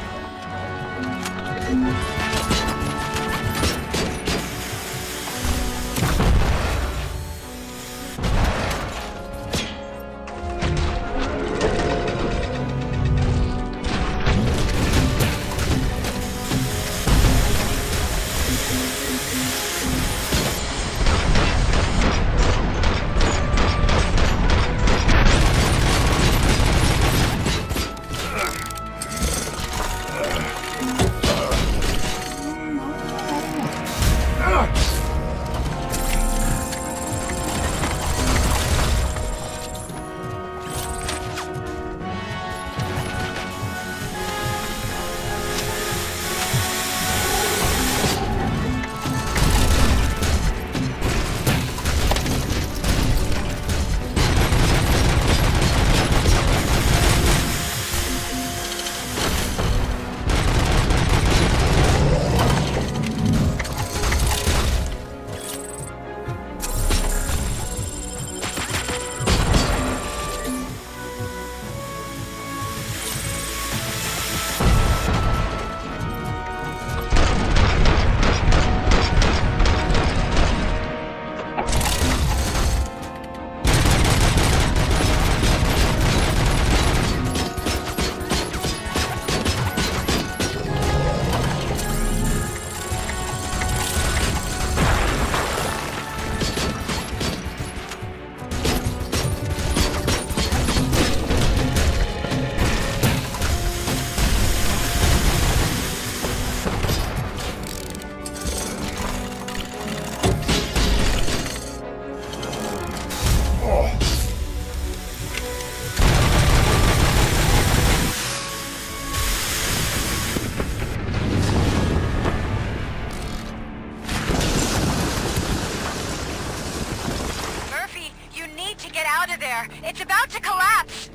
Speaker 10: there. It's about to collapse.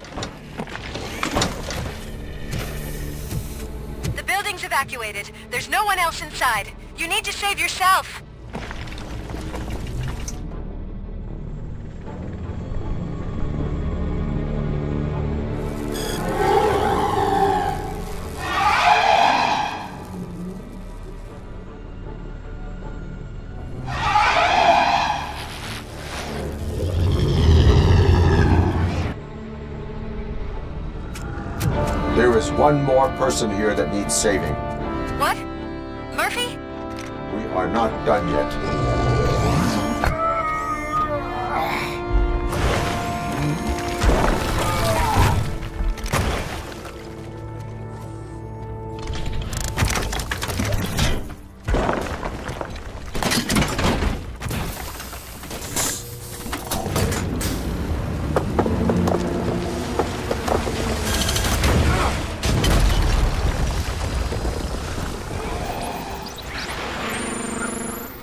Speaker 10: The building's evacuated. There's no one else inside. You need to save yourself.
Speaker 2: There is one more person here that needs saving.
Speaker 10: What? Murphy?
Speaker 2: We are not done yet.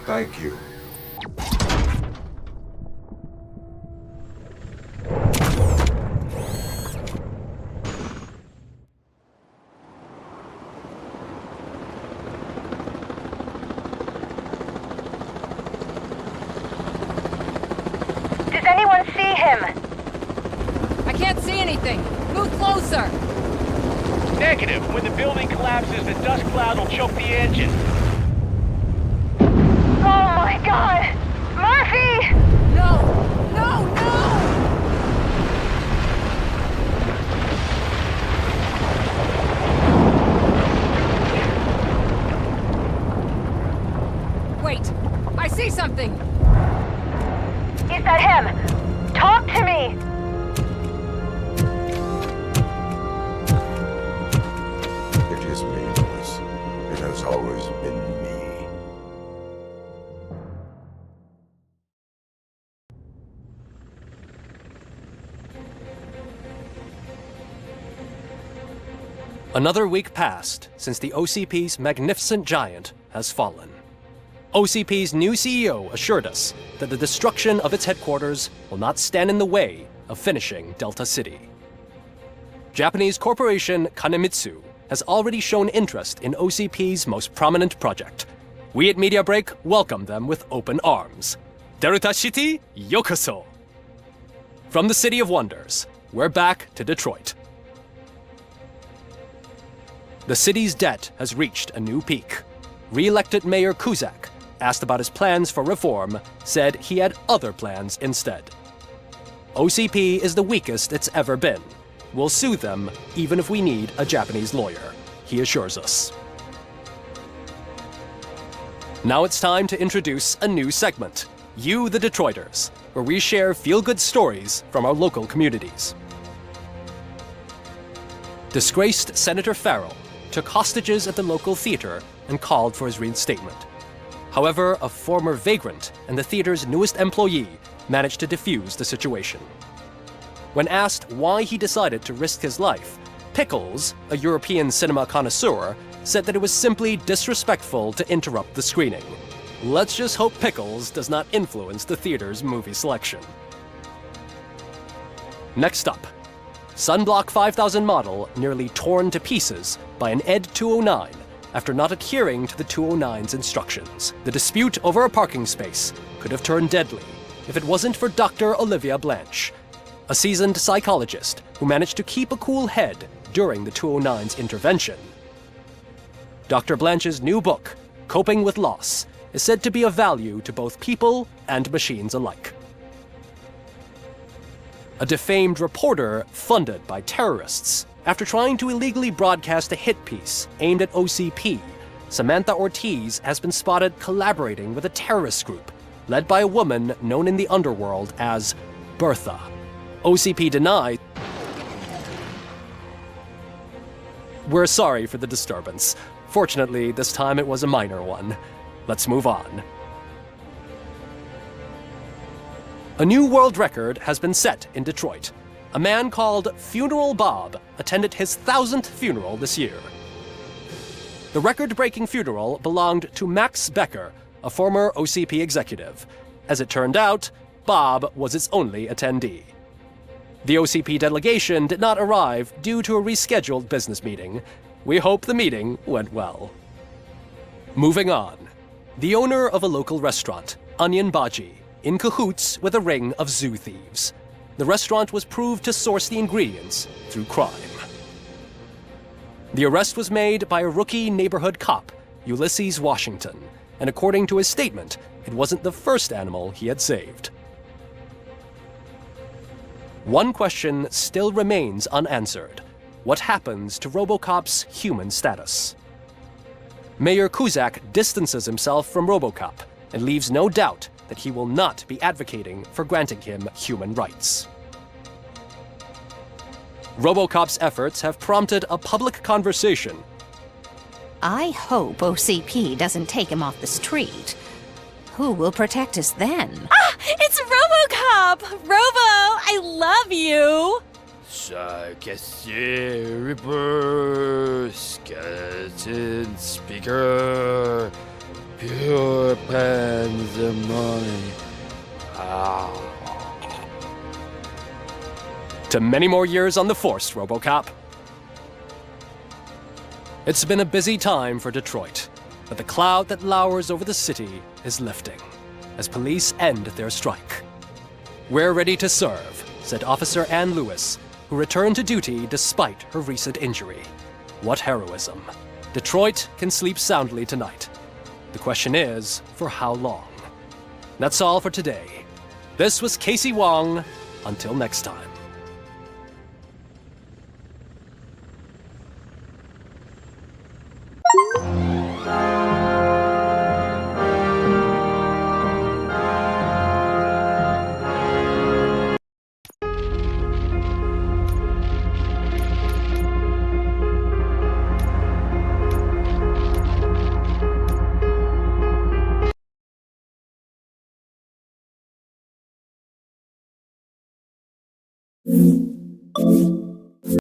Speaker 2: Thank you.
Speaker 10: Does anyone see him?
Speaker 7: I can't see anything. Move closer.
Speaker 13: Negative. When the building collapses, the dust cloud will choke the engine.
Speaker 10: Oh my god! Murphy!
Speaker 7: No! No! No! Wait! I see something!
Speaker 10: Is that him? Talk to me!
Speaker 2: It is me, Louis. It has always been me.
Speaker 5: Another week passed since the OCP's magnificent giant has fallen. OCP's new CEO assured us that the destruction of its headquarters will not stand in the way of finishing Delta City. Japanese corporation Kanemitsu has already shown interest in OCP's most prominent project. We at Media Break welcome them with open arms. Delta City, yokoso! From the City of Wonders, we're back to Detroit. The city's debt has reached a new peak. Re-elected Mayor Kuzak, asked about his plans for reform, said he had other plans instead. OCP is the weakest it's ever been. We'll sue them even if we need a Japanese lawyer, he assures us. Now it's time to introduce a new segment, You the Detroiters, where we share feel-good stories from our local communities. Disgraced Senator Farrell took hostages at the local theater and called for his reinstatement. However, a former vagrant and the theater's newest employee managed to defuse the situation. When asked why he decided to risk his life, Pickles, a European cinema connoisseur, said that it was simply disrespectful to interrupt the screening. Let's just hope Pickles does not influence the theater's movie selection. Next up, Sunblock 5000 model nearly torn to pieces by an ED 209 after not adhering to the 209's instructions. The dispute over a parking space could have turned deadly if it wasn't for Dr. Olivia Blanche, a seasoned psychologist who managed to keep a cool head during the 209's intervention. Dr. Blanche's new book, Coping with Loss, is said to be of value to both people and machines alike. A defamed reporter funded by terrorists. After trying to illegally broadcast a hit piece aimed at OCP, Samantha Ortiz has been spotted collaborating with a terrorist group led by a woman known in the underworld as Bertha. OCP denied. We're sorry for the disturbance. Fortunately, this time it was a minor one. Let's move on. A new world record has been set in Detroit. A man called Funeral Bob attended his 1000th funeral this year. The record-breaking funeral belonged to Max Becker, a former OCP executive. As it turned out, Bob was its only attendee.
Speaker 12: The OCP delegation did not arrive due to a rescheduled business meeting. We hope the meeting went well. Moving on. The owner of a local restaurant, Onion Baji, in cahoots with a ring of zoo thieves. The restaurant was proved to source the ingredients through crime. The arrest was made by a rookie neighborhood cop, Ulysses Washington, and according to his statement, it wasn't the first animal he had saved. One question still remains unanswered. What happens to Robocop's human status? Mayor Kuzak distances himself from Robocop and leaves no doubt that he will not be advocating for granting him human rights. Robocop's efforts have prompted a public conversation.
Speaker 16: I hope OCP doesn't take him off the street. Who will protect us then?
Speaker 9: Ah! It's Robocop! Robo, I love you!
Speaker 18: Reaper, skeleton speaker, pure pandemonium.
Speaker 12: To many more years on the force, Robocop. It's been a busy time for Detroit, but the cloud that lowers over the city is lifting as police end their strike. We're ready to serve, said Officer Ann Lewis, who returned to duty despite her recent injury. What heroism. Detroit can sleep soundly tonight. The question is, for how long? That's all for today. This was Casey Wong. Until next time.
Speaker 19: You